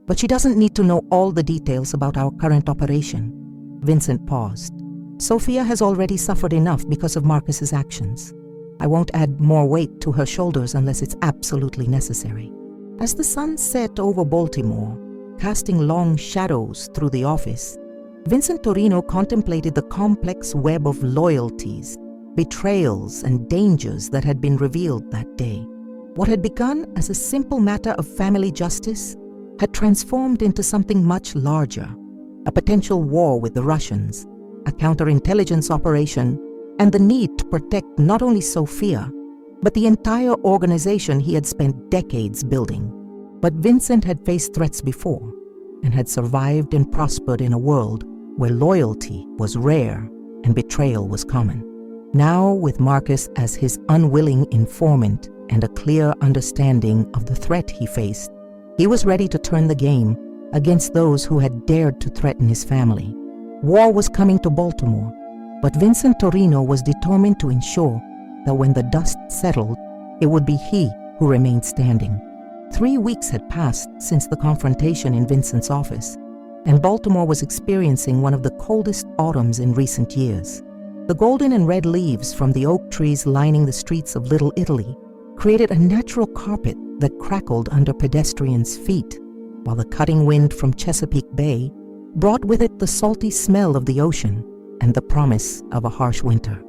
but she doesn't need to know all the details about our current operation." Vincent paused. "Sophia has already suffered enough because of Marcus's actions. I won't add more weight to her shoulders unless it's absolutely necessary." As the sun set over Baltimore, casting long shadows through the office, Vincent Torino contemplated the complex web of loyalties, betrayals, and dangers that had been revealed that day. What had begun as a simple matter of family justice had transformed into something much larger: a potential war with the Russians, a counterintelligence operation, and the need to protect not only Sophia, but the entire organization he had spent decades building. But Vincent had faced threats before and had survived and prospered in a world where loyalty was rare and betrayal was common. Now, with Marcus as his unwilling informant and a clear understanding of the threat he faced, he was ready to turn the game against those who had dared to threaten his family. War was coming to Baltimore, but Vincent Torino was determined to ensure that when the dust settled, it would be he who remained standing. 3 weeks had passed since the confrontation in Vincent's office, and Baltimore was experiencing one of the coldest autumns in recent years. The golden and red leaves from the oak trees lining the streets of Little Italy created a natural carpet that crackled under pedestrians' feet, while the cutting wind from Chesapeake Bay brought with it the salty smell of the ocean and the promise of a harsh winter.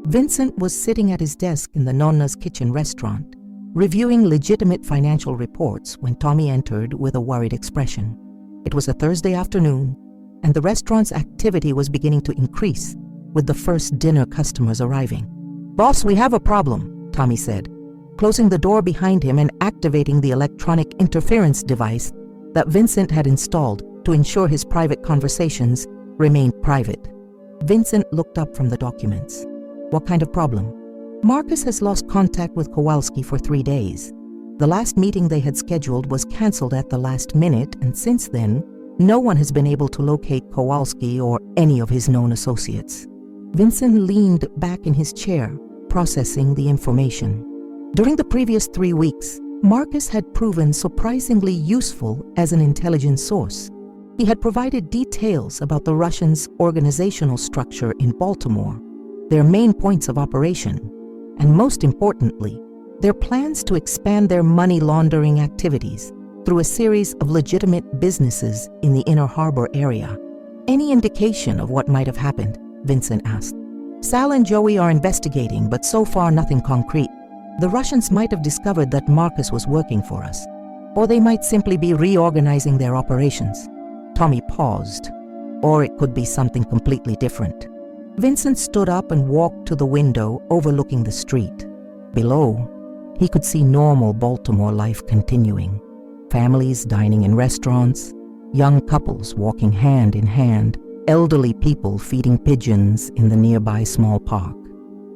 Vincent was sitting at his desk in the Nonna's Kitchen restaurant, reviewing legitimate financial reports when Tommy entered with a worried expression. It was a Thursday afternoon, and the restaurant's activity was beginning to increase, with the first dinner customers arriving. "Boss, we have a problem," Tommy said, closing the door behind him and activating the electronic interference device that Vincent had installed to ensure his private conversations remained private. Vincent looked up from the documents. "What kind of problem?" "Marcus has lost contact with Kowalski for 3 days. The last meeting they had scheduled was canceled at the last minute, and since then, no one has been able to locate Kowalski or any of his known associates." Vincent leaned back in his chair, processing the information. During the previous 3 weeks, Marcus had proven surprisingly useful as an intelligence source. He had provided details about the Russians' organizational structure in Baltimore, their main points of operation, and most importantly, their plans to expand their money laundering activities through a series of legitimate businesses in the Inner Harbor area. "Any indication of what might have happened?" Vincent asked. "Sal and Joey are investigating, but so far nothing concrete. The Russians might have discovered that Marcus was working for us, or they might simply be reorganizing their operations." Tommy paused. "Or it could be something completely different." Vincent stood up and walked to the window overlooking the street. Below, he could see normal Baltimore life continuing. Families dining in restaurants, young couples walking hand in hand, elderly people feeding pigeons in the nearby small park.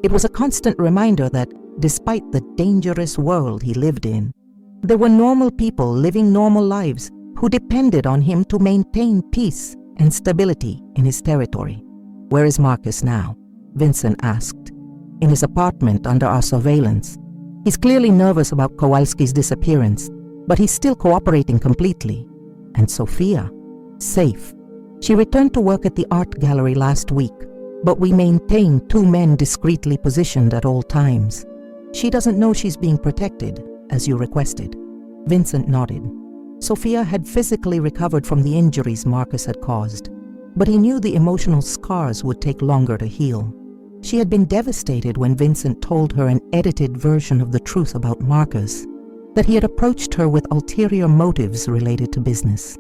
It was a constant reminder that, despite the dangerous world he lived in, there were normal people living normal lives who depended on him to maintain peace and stability in his territory. "Where is Marcus now?" Vincent asked. "In his apartment under our surveillance. He's clearly nervous about Kowalski's disappearance, but he's still cooperating completely. And Sophia? Safe. She returned to work at the art gallery last week, but we maintain 2 men discreetly positioned at all times. She doesn't know she's being protected, as you requested." Vincent nodded. Sophia had physically recovered from the injuries Marcus had caused, but he knew the emotional scars would take longer to heal. She had been devastated when Vincent told her an edited version of the truth about Marcus, that he had approached her with ulterior motives related to business.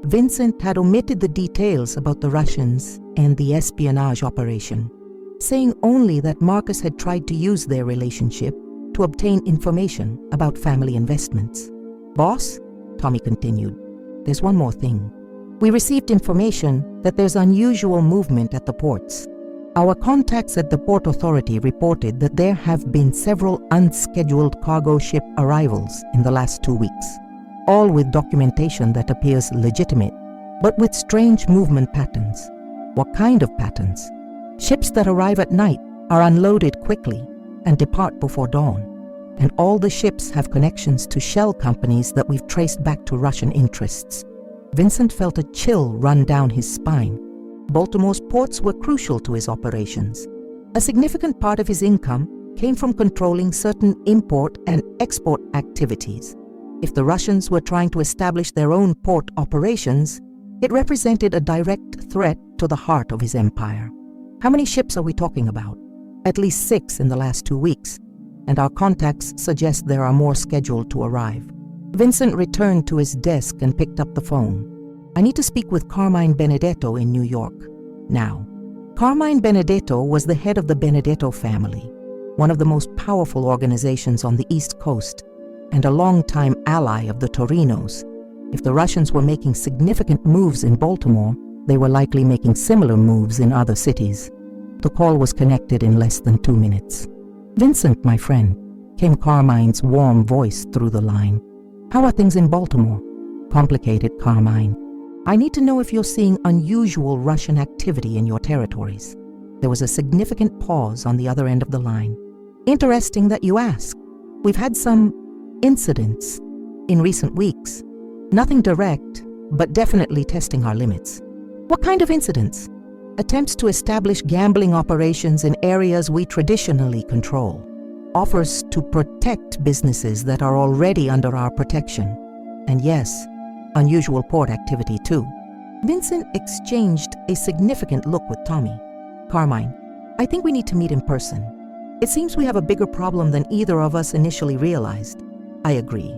Vincent had omitted the details about the Russians and the espionage operation, saying only that Marcus had tried to use their relationship to obtain information about family investments. "Boss," Tommy continued, there's one more thing. We received information that there's unusual movement at the ports. Our contacts at the Port Authority reported that there have been several unscheduled cargo ship arrivals in the last 2 weeks, all with documentation that appears legitimate, but with strange movement patterns. What kind of patterns? Ships that arrive at night are unloaded quickly and depart before dawn, and all the ships have connections to shell companies that we've traced back to Russian interests. Vincent felt a chill run down his spine. Baltimore's ports were crucial to his operations. A significant part of his income came from controlling certain import and export activities. If the Russians were trying to establish their own port operations, it represented a direct threat to the heart of his empire. How many ships are we talking about? At least 6 in the last 2 weeks, and our contacts suggest there are more scheduled to arrive. Vincent returned to his desk and picked up the phone. I need to speak with Carmine Benedetto in New York. Now, Carmine Benedetto was the head of the Benedetto family, one of the most powerful organizations on the East Coast, and a longtime ally of the Torinos. If the Russians were making significant moves in Baltimore, they were likely making similar moves in other cities. The call was connected in less than 2 minutes. "Vincent, my friend," came Carmine's warm voice through the line. "How are things in Baltimore?" "Complicated, Carmine. I need to know if you're seeing unusual Russian activity in your territories." There was a significant pause on the other end of the line. "Interesting that you ask. We've had some incidents in recent weeks. Nothing direct, but definitely testing our limits." "What kind of incidents?" "Attempts to establish gambling operations in areas we traditionally control. Offers to protect businesses that are already under our protection. And yes, unusual port activity too." Vincent exchanged a significant look with Tommy. "Carmine, I think we need to meet in person. It seems we have a bigger problem than either of us initially realized." "I agree.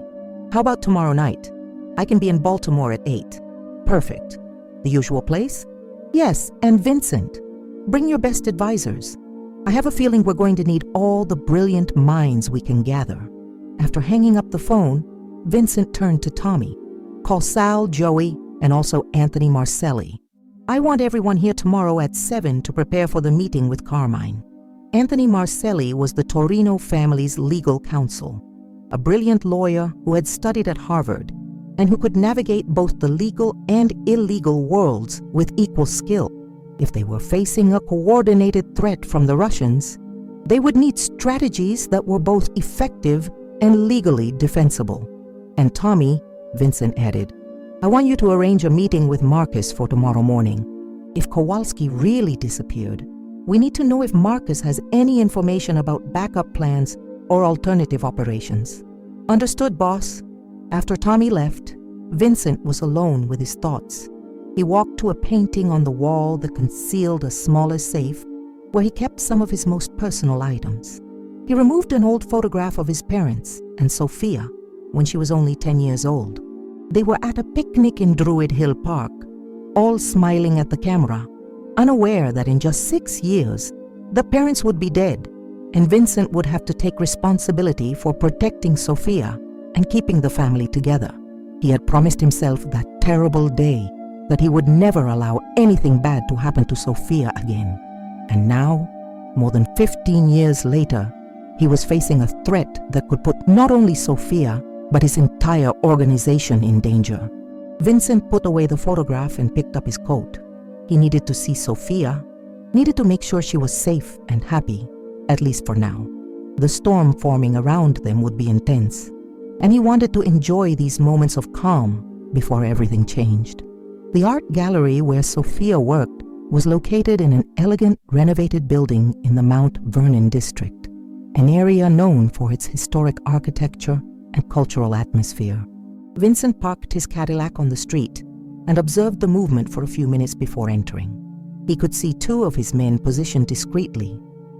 How about tomorrow night? I can be in Baltimore at 8. "Perfect. The usual place?" "Yes, and Vincent, bring your best advisors. I have a feeling we're going to need all the brilliant minds we can gather." After hanging up the phone, Vincent turned to Tommy. "Call Sal, Joey, and also Anthony Marcelli. I want everyone here tomorrow at 7 to prepare for the meeting with Carmine." Anthony Marcelli was the Torino family's legal counsel, a brilliant lawyer who had studied at Harvard and who could navigate both the legal and illegal worlds with equal skill. If they were facing a coordinated threat from the Russians, they would need strategies that were both effective and legally defensible. "And Tommy," Vincent added, "I want you to arrange a meeting with Marcus for tomorrow morning. If Kowalski really disappeared, we need to know if Marcus has any information about backup plans or alternative operations." "Understood, boss." After Tommy left, Vincent was alone with his thoughts. He walked to a painting on the wall that concealed a smaller safe where he kept some of his most personal items. He removed an old photograph of his parents and Sophia when she was only 10 years old. They were at a picnic in Druid Hill Park, all smiling at the camera, unaware that in just 6 years, the parents would be dead, and Vincent would have to take responsibility for protecting Sophia and keeping the family together. He had promised himself that terrible day that he would never allow anything bad to happen to Sophia again. And now, more than 15 years later, he was facing a threat that could put not only Sophia, but his entire organization in danger. Vincent put away the photograph and picked up his coat. He needed to see Sophia, needed to make sure she was safe and happy, at least for now. The storm forming around them would be intense, and he wanted to enjoy these moments of calm before everything changed. The art gallery where Sophia worked was located in an elegant, renovated building in the Mount Vernon district, an area known for its historic architecture and cultural atmosphere. Vincent parked his Cadillac on the street and observed the movement for a few minutes before entering. He could see 2 of his men positioned discreetly,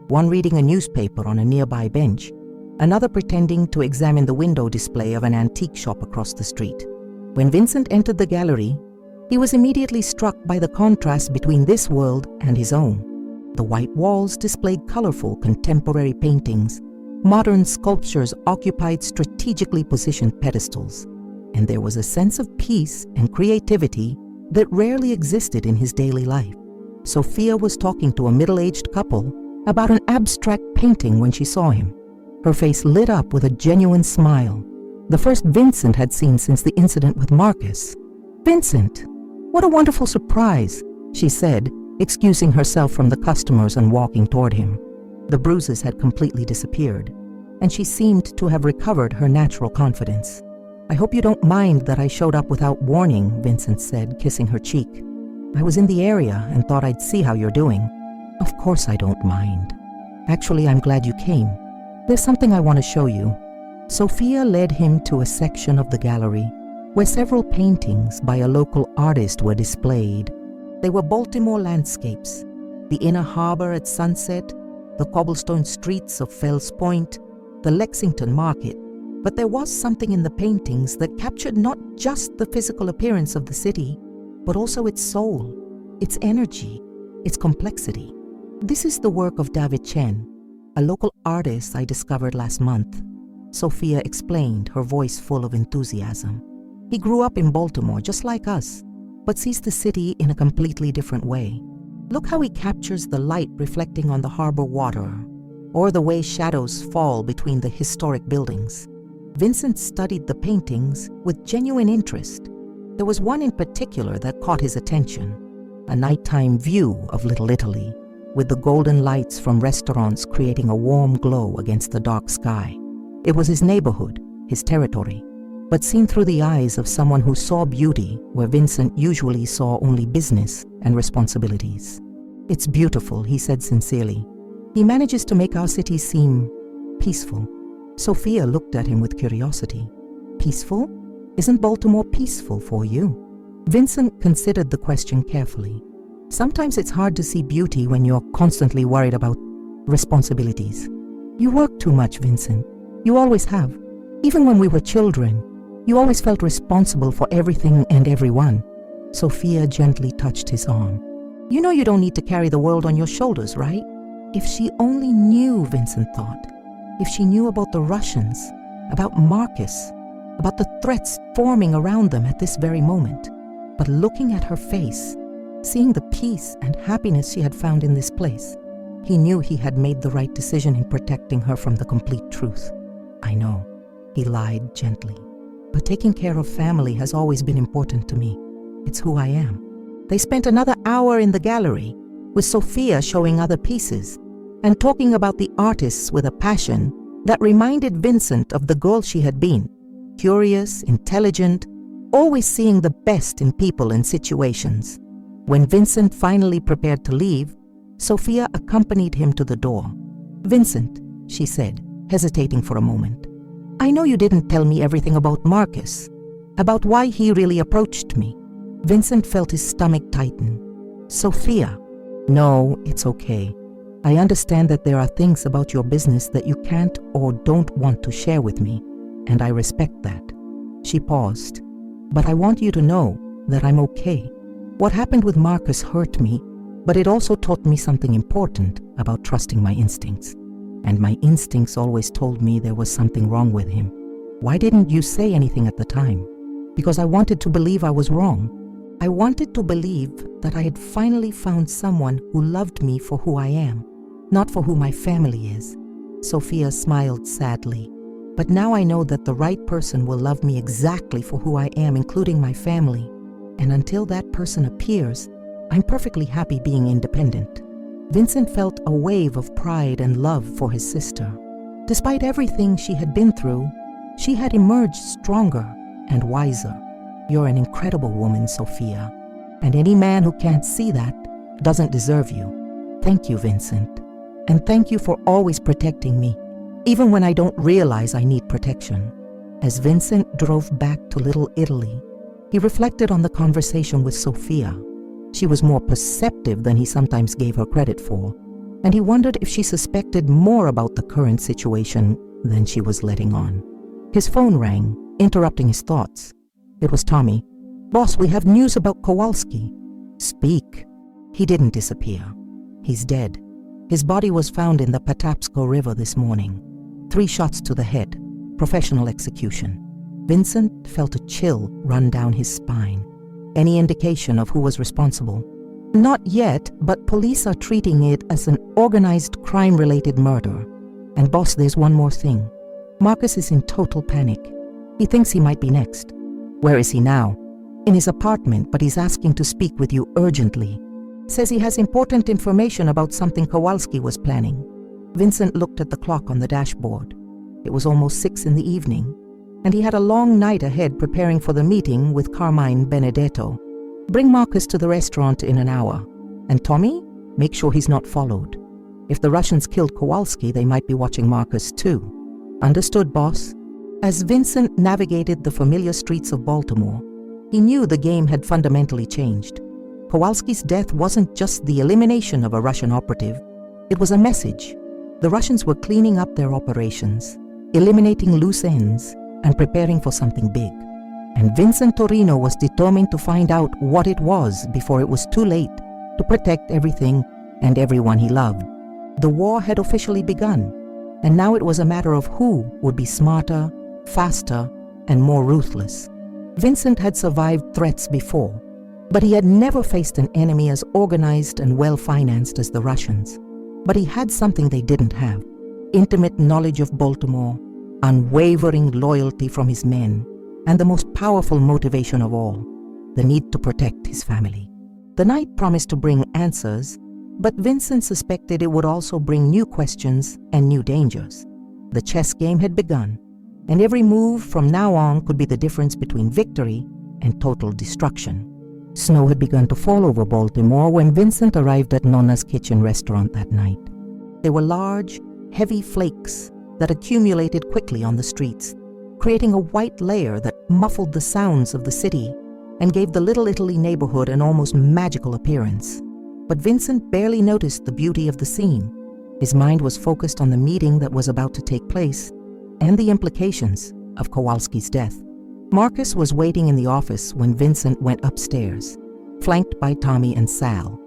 one reading a newspaper on a nearby bench, another pretending to examine the window display of an antique shop across the street. When Vincent entered the gallery, he was immediately struck by the contrast between this world and his own. The white walls displayed colorful contemporary paintings. Modern sculptures occupied strategically positioned pedestals, and there was a sense of peace and creativity that rarely existed in his daily life. Sophia was talking to a middle-aged couple about an abstract painting when she saw him. Her face lit up with a genuine smile, the first Vincent had seen since the incident with Marcus. "Vincent, what a wonderful surprise," she said, excusing herself from the customers and walking toward him. The bruises had completely disappeared, and she seemed to have recovered her natural confidence. "I hope you don't mind that I showed up without warning," Vincent said, kissing her cheek. "I was in the area and thought I'd see how you're doing." "Of course I don't mind. Actually, I'm glad you came. There's something I want to show you." Sophia led him to a section of the gallery where several paintings by a local artist were displayed. They were Baltimore landscapes, the inner harbor at sunset, the cobblestone streets of Fells Point, the Lexington market. But there was something in the paintings that captured not just the physical appearance of the city, but also its soul, its energy, its complexity. "This is the work of David Chen, a local artist I discovered last month," Sophia explained, her voice full of enthusiasm. "He grew up in Baltimore just like us, but sees the city in a completely different way. Look how he captures the light reflecting on the harbor water, or the way shadows fall between the historic buildings." Vincent studied the paintings with genuine interest. There was one in particular that caught his attention, a nighttime view of Little Italy, with the golden lights from restaurants creating a warm glow against the dark sky. It was his neighborhood, his territory, but seen through the eyes of someone who saw beauty where Vincent usually saw only business and responsibilities. "It's beautiful," he said sincerely. "He manages to make our city seem peaceful." Sophia looked at him with curiosity. "Peaceful? Isn't Baltimore peaceful for you?" Vincent considered the question carefully. "Sometimes it's hard to see beauty when you're constantly worried about responsibilities." "You work too much, Vincent. You always have. Even when we were children, you always felt responsible for everything and everyone." Sophia gently touched his arm. "You know you don't need to carry the world on your shoulders, right?" If she only knew, Vincent thought. If she knew about the Russians, about Marcus, about the threats forming around them at this very moment. But looking at her face, seeing the peace and happiness she had found in this place, he knew he had made the right decision in protecting her from the complete truth. "I know," he lied gently, "but taking care of family has always been important to me. It's who I am." They spent another hour in the gallery, with Sophia showing other pieces and talking about the artists with a passion that reminded Vincent of the girl she had been, curious, intelligent, always seeing the best in people and situations. When Vincent finally prepared to leave, Sophia accompanied him to the door. "Vincent," she said, hesitating for a moment, "I know you didn't tell me everything about Marcus, about why he really approached me." Vincent felt his stomach tighten. "Sophia." "No, it's okay. I understand that there are things about your business that you can't or don't want to share with me, and I respect that." She paused. "But I want you to know that I'm okay. What happened with Marcus hurt me, but it also taught me something important about trusting my instincts. And my instincts always told me there was something wrong with him. Why didn't you say anything at the time? Because I wanted to believe I was wrong. I wanted to believe that I had finally found someone who loved me for who I am, not for who my family is." Sophia smiled sadly. "But now I know that the right person will love me exactly for who I am, including my family. And until that person appears, I'm perfectly happy being independent." Vincent felt a wave of pride and love for his sister. Despite everything she had been through, she had emerged stronger and wiser. "You're an incredible woman, Sophia, and any man who can't see that doesn't deserve you. Thank you, Vincent, and thank you for always protecting me, even when I don't realize I need protection." As Vincent drove back to Little Italy, he reflected on the conversation with Sophia. She was more perceptive than he sometimes gave her credit for, and he wondered if she suspected more about the current situation than she was letting on. His phone rang, interrupting his thoughts. It was Tommy. "Boss, we have news about Kowalski." "Speak." "He didn't disappear. He's dead. His body was found in the Patapsco River this morning. 3 shots to the head. Professional execution." Vincent felt a chill run down his spine. Any indication of who was responsible? Not yet, but police are treating it as an organized crime-related murder. And boss, there's one more thing. Marcus is in total panic. He thinks he might be next. Where is he now? In his apartment, but he's asking to speak with you urgently. Says he has important information about something Kowalski was planning. Vincent looked at the clock on the dashboard. It was almost 6 in the evening, and he had a long night ahead preparing for the meeting with Carmine Benedetto. Bring Marcus to the restaurant in an hour. And Tommy, make sure he's not followed. If the Russians killed Kowalski, they might be watching Marcus too. Understood, boss? As Vincent navigated the familiar streets of Baltimore, he knew the game had fundamentally changed. Kowalski's death wasn't just the elimination of a Russian operative. It was a message. The Russians were cleaning up their operations, eliminating loose ends, and preparing for something big. And Vincent Torino was determined to find out what it was before it was too late to protect everything and everyone he loved. The war had officially begun, and now it was a matter of who would be smarter, faster, and more ruthless. Vincent had survived threats before, but he had never faced an enemy as organized and well-financed as the Russians. But he had something they didn't have: intimate knowledge of Baltimore, unwavering loyalty from his men, and the most powerful motivation of all, the need to protect his family. The night promised to bring answers, but Vincent suspected it would also bring new questions and new dangers. The chess game had begun, and every move from now on could be the difference between victory and total destruction. Snow had begun to fall over Baltimore when Vincent arrived at Nonna's Kitchen restaurant that night. There were large, heavy flakes that accumulated quickly on the streets, creating a white layer that muffled the sounds of the city and gave the Little Italy neighborhood an almost magical appearance. But Vincent barely noticed the beauty of the scene. His mind was focused on the meeting that was about to take place and the implications of Kowalski's death. Marcus was waiting in the office when Vincent went upstairs, flanked by Tommy and Sal.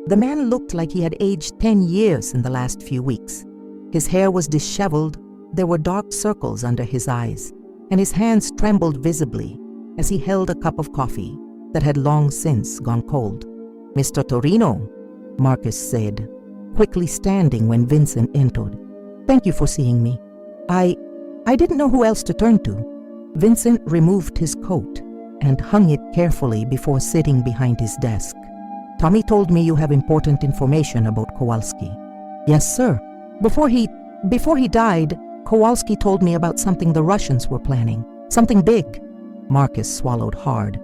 The man looked like he had aged 10 years in the last few weeks. His hair was disheveled, there were dark circles under his eyes, and his hands trembled visibly as he held a cup of coffee that had long since gone cold. "Mr. Torino," Marcus said, quickly standing when Vincent entered. "Thank you for seeing me. I didn't know who else to turn to." Vincent removed his coat and hung it carefully before sitting behind his desk. "Tommy told me you have important information about Kowalski." "Yes, sir. Before he died, Kowalski told me about something the Russians were planning. Something big." Marcus swallowed hard.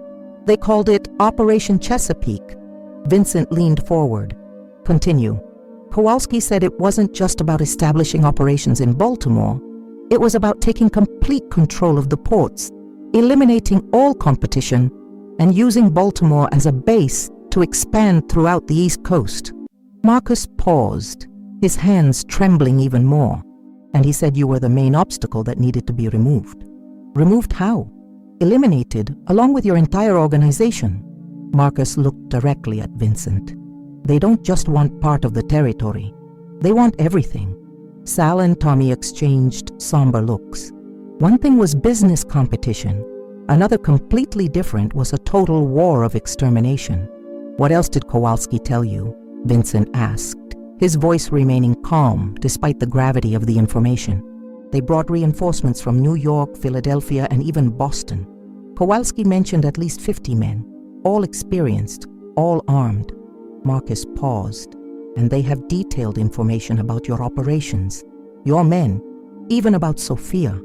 "They called it Operation Chesapeake." Vincent leaned forward. "Continue." "Kowalski said it wasn't just about establishing operations in Baltimore. It was about taking complete control of the ports, eliminating all competition, and using Baltimore as a base to expand throughout the East Coast." Marcus paused, his hands trembling even more. "And he said you were the main obstacle that needed to be removed." "Removed how?" "Eliminated, along with your entire organization." Marcus looked directly at Vincent. "They don't just want part of the territory. They want everything." Sal and Tommy exchanged somber looks. One thing was business competition. Another, completely different, was a total war of extermination. "What else did Kowalski tell you?" Vincent asked, his voice remaining calm despite the gravity of the information. "They brought reinforcements from New York, Philadelphia, and even Boston. Kowalski mentioned at least 50 men, all experienced, all armed." Marcus paused. "And they have detailed information about your operations, your men, even about Sophia."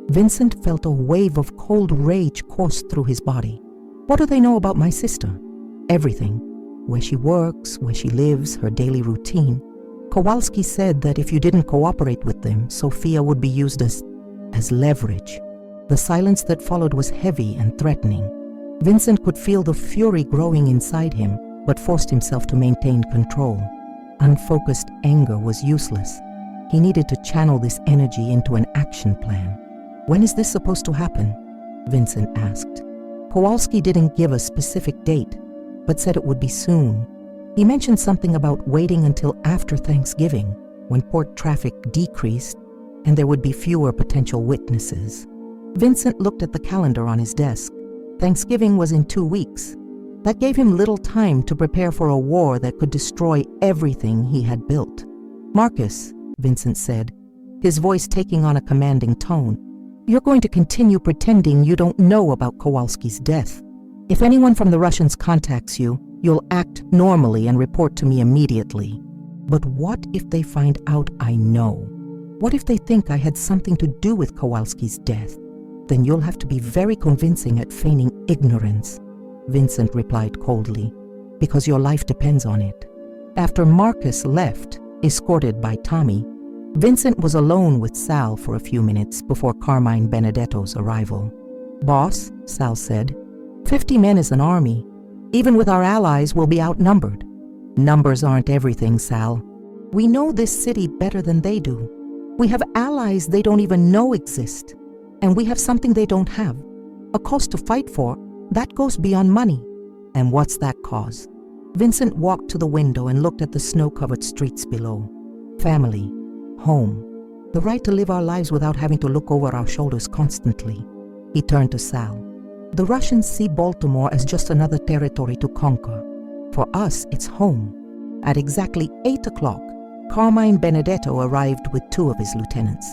Vincent felt a wave of cold rage course through his body. "What do they know about my sister?" "Everything. Where she works, where she lives, her daily routine. Kowalski said that if you didn't cooperate with them, Sophia would be used as leverage." The silence that followed was heavy and threatening. Vincent could feel the fury growing inside him, but forced himself to maintain control. Unfocused anger was useless. He needed to channel this energy into an action plan. "When is this supposed to happen?" Vincent asked. Kowalski didn't give a specific date, but said it would be soon. He mentioned something about waiting until after Thanksgiving, when port traffic decreased and there would be fewer potential witnesses. Vincent looked at the calendar on his desk. Thanksgiving was in 2 weeks. That gave him little time to prepare for a war that could destroy everything he had built. "Marcus," Vincent said, his voice taking on a commanding tone, "you're going to continue pretending you don't know about Kowalski's death. If anyone from the Russians contacts you, you'll act normally and report to me immediately. But what if they find out I know? What if they think I had something to do with Kowalski's death? Then you'll have to be very convincing at feigning ignorance," Vincent replied coldly, "because your life depends on it." After Marcus left, escorted by Tommy, Vincent was alone with Sal for a few minutes before Carmine Benedetto's arrival. "Boss," Sal said, 50 men is an army. Even with our allies, we'll be outnumbered." "Numbers aren't everything, Sal. We know this city better than they do. We have allies they don't even know exist. And we have something they don't have. A cause to fight for, that goes beyond money." "And what's that cause?" Vincent walked to the window and looked at the snow-covered streets below. "Family. Home. The right to live our lives without having to look over our shoulders constantly." He turned to Sal. "The Russians see Baltimore as just another territory to conquer. For us, it's home." At exactly 8 o'clock, Carmine Benedetto arrived with 2 of his lieutenants.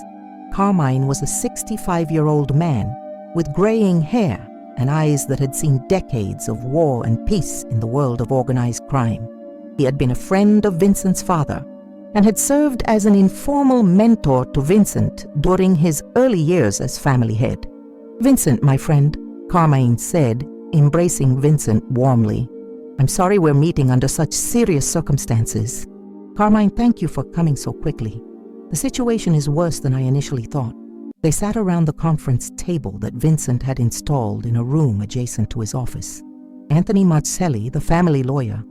Carmine was a 65-year-old man with graying hair and eyes that had seen decades of war and peace in the world of organized crime. He had been a friend of Vincent's father and had served as an informal mentor to Vincent during his early years as family head. "Vincent, my friend," Carmine said, embracing Vincent warmly. "I'm sorry we're meeting under such serious circumstances." "Carmine, thank you for coming so quickly. The situation is worse than I initially thought." They sat around the conference table that Vincent had installed in a room adjacent to his office. Anthony Marcelli, the family lawyer,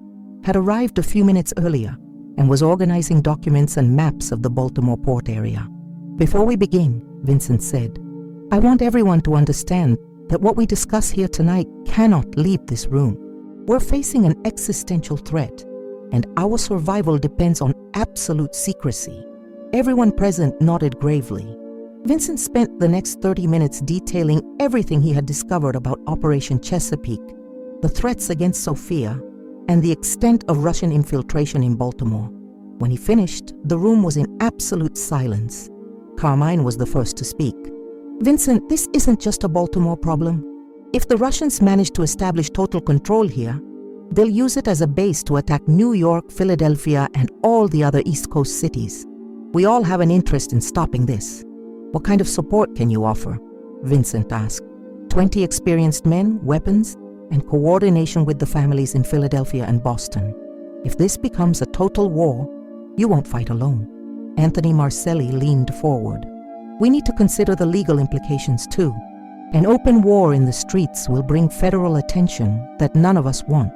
had arrived a few minutes earlier and was organizing documents and maps of the Baltimore port area. "Before we begin," Vincent said, "I want everyone to understand that what we discuss here tonight cannot leave this room. We're facing an existential threat, and our survival depends on absolute secrecy." Everyone present nodded gravely. Vincent spent the next 30 minutes detailing everything he had discovered about Operation Chesapeake, the threats against Sofia, and the extent of Russian infiltration in Baltimore. When he finished, the room was in absolute silence. Carmine was the first to speak. "Vincent, this isn't just a Baltimore problem. If the Russians manage to establish total control here, they'll use it as a base to attack New York, Philadelphia, and all the other East Coast cities. We all have an interest in stopping this. What kind of support can you offer?" Vincent asked. 20 experienced men, weapons, and coordination with the families in Philadelphia and Boston. If this becomes a total war, you won't fight alone." Anthony Marcelli leaned forward. "We need to consider the legal implications too. An open war in the streets will bring federal attention that none of us want.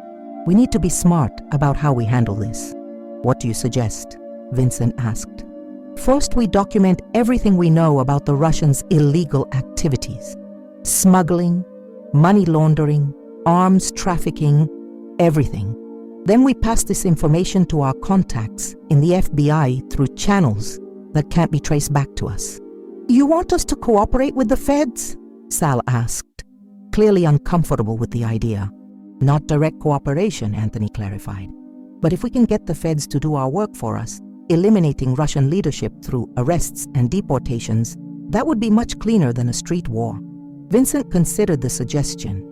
We need to be smart about how we handle this." "What do you suggest?" Vincent asked. "First, we document everything we know about the Russians' illegal activities. Smuggling, money laundering, arms trafficking, everything. Then we pass this information to our contacts in the FBI through channels that can't be traced back to us." "You want us to cooperate with the feds?" Sal asked, clearly uncomfortable with the idea. "Not direct cooperation," Anthony clarified. "But if we can get the feds to do our work for us, eliminating Russian leadership through arrests and deportations, that would be much cleaner than a street war." Vincent considered the suggestion.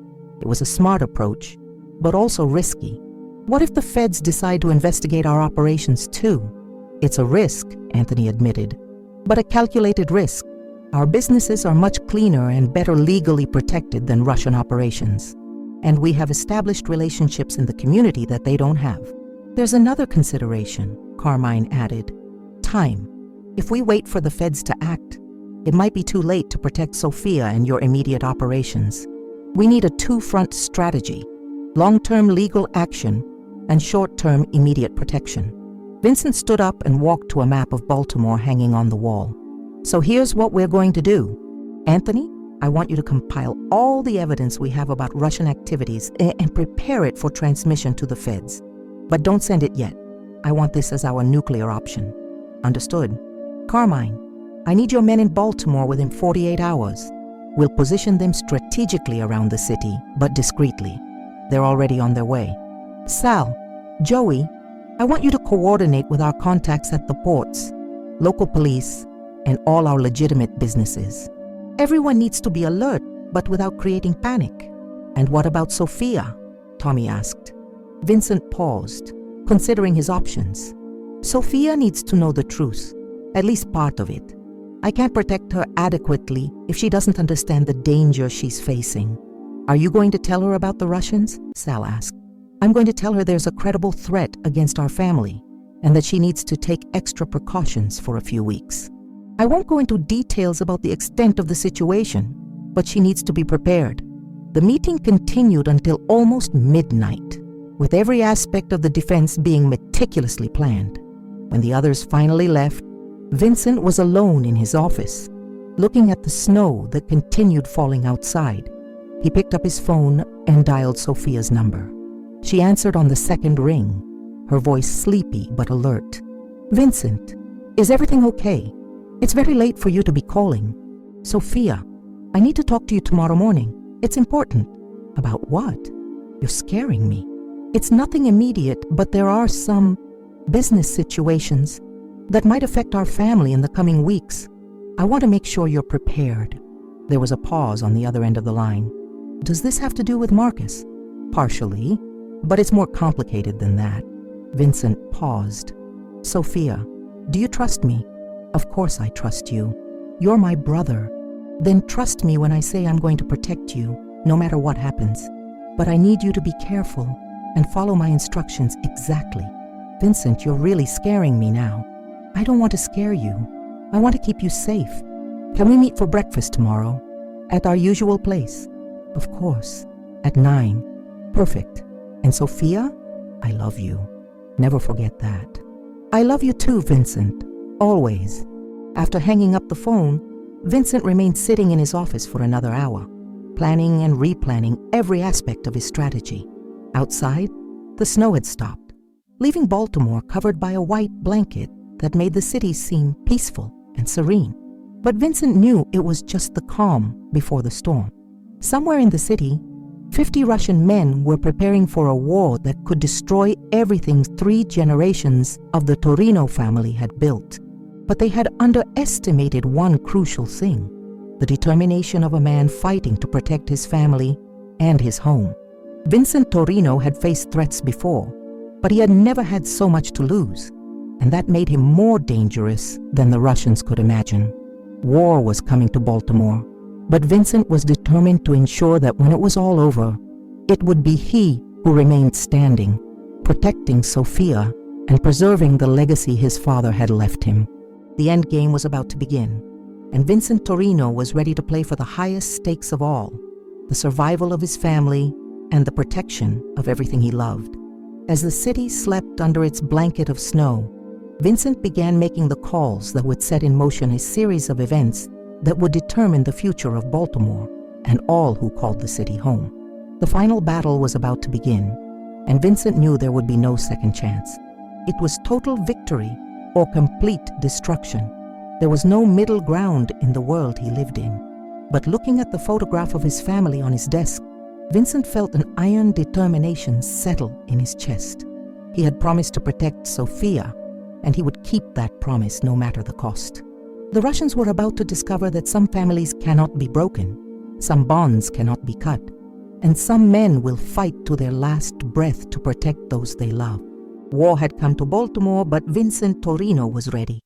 It was a smart approach, but also risky. What if the feds decide to investigate our operations too? "It's a risk," Anthony admitted, "but a calculated risk. Our businesses are much cleaner and better legally protected than Russian operations. And we have established relationships in the community that they don't have." "There's another consideration," Carmine added. "Time. If we wait for the feds to act, it might be too late to protect Sofia and your immediate operations. We need a two-front strategy: long-term legal action and short-term immediate protection." Vincent stood up and walked to a map of Baltimore hanging on the wall. "So here's what we're going to do. Anthony, I want you to compile all the evidence we have about Russian activities and prepare it for transmission to the feds. But don't send it yet. I want this as our nuclear option." "Understood." "Carmine, I need your men in Baltimore within 48 hours. We'll position them strategically around the city, but discreetly. They're already on their way. Sal, Joey, I want you to coordinate with our contacts at the ports, local police, and all our legitimate businesses. Everyone needs to be alert, but without creating panic. And what about Sophia? Tommy asked. Vincent paused, considering his options. Sophia needs to know the truth, at least part of it. I can't protect her adequately if she doesn't understand the danger she's facing. Are you going to tell her about the Russians? Sal asked. I'm going to tell her there's a credible threat against our family and that she needs to take extra precautions for a few weeks. I won't go into details about the extent of the situation, but she needs to be prepared. The meeting continued until almost midnight, with every aspect of the defense being meticulously planned. When the others finally left, Vincent was alone in his office, looking at the snow that continued falling outside. He picked up his phone and dialed Sophia's number. She answered on the second ring, her voice sleepy but alert. Vincent, is everything okay? It's very late for you to be calling. Sophia, I need to talk to you tomorrow morning. It's important. About what? You're scaring me. It's nothing immediate, but there are some business situations that might affect our family in the coming weeks. I want to make sure you're prepared. There was a pause on the other end of the line. Does this have to do with Marcus? Partially, but it's more complicated than that. Vincent paused. Sophia, do you trust me? Of course I trust you. You're my brother. Then trust me when I say I'm going to protect you, no matter what happens. But I need you to be careful and follow my instructions exactly. Vincent, you're really scaring me now. I don't want to scare you. I want to keep you safe. Can we meet for breakfast tomorrow? At our usual place? Of course. At 9. Perfect. And Sophia, I love you. Never forget that. I love you too, Vincent. Always. After hanging up the phone, Vincent remained sitting in his office for another hour, planning and replanning every aspect of his strategy. Outside, the snow had stopped, leaving Baltimore covered by a white blanket that made the city seem peaceful and serene. But Vincent knew it was just the calm before the storm. Somewhere in the city, 50 Russian men were preparing for a war that could destroy everything 3 generations of the Torino family had built. But they had underestimated one crucial thing: the determination of a man fighting to protect his family and his home. Vincent Torino had faced threats before, but he had never had so much to lose, and that made him more dangerous than the Russians could imagine. War was coming to Baltimore, but Vincent was determined to ensure that when it was all over, it would be he who remained standing, protecting Sophia and preserving the legacy his father had left him. The end game was about to begin, and Vincent Torino was ready to play for the highest stakes of all: the survival of his family and the protection of everything he loved. As the city slept under its blanket of snow, Vincent began making the calls that would set in motion a series of events that would determine the future of Baltimore and all who called the city home. The final battle was about to begin, and Vincent knew there would be no second chance. It was total victory or complete destruction. There was no middle ground in the world he lived in. But looking at the photograph of his family on his desk, Vincent felt an iron determination settle in his chest. He had promised to protect Sophia, and he would keep that promise no matter the cost. The Russians were about to discover that some families cannot be broken, some bonds cannot be cut, and some men will fight to their last breath to protect those they love. War had come to Baltimore, but Vincent Torino was ready.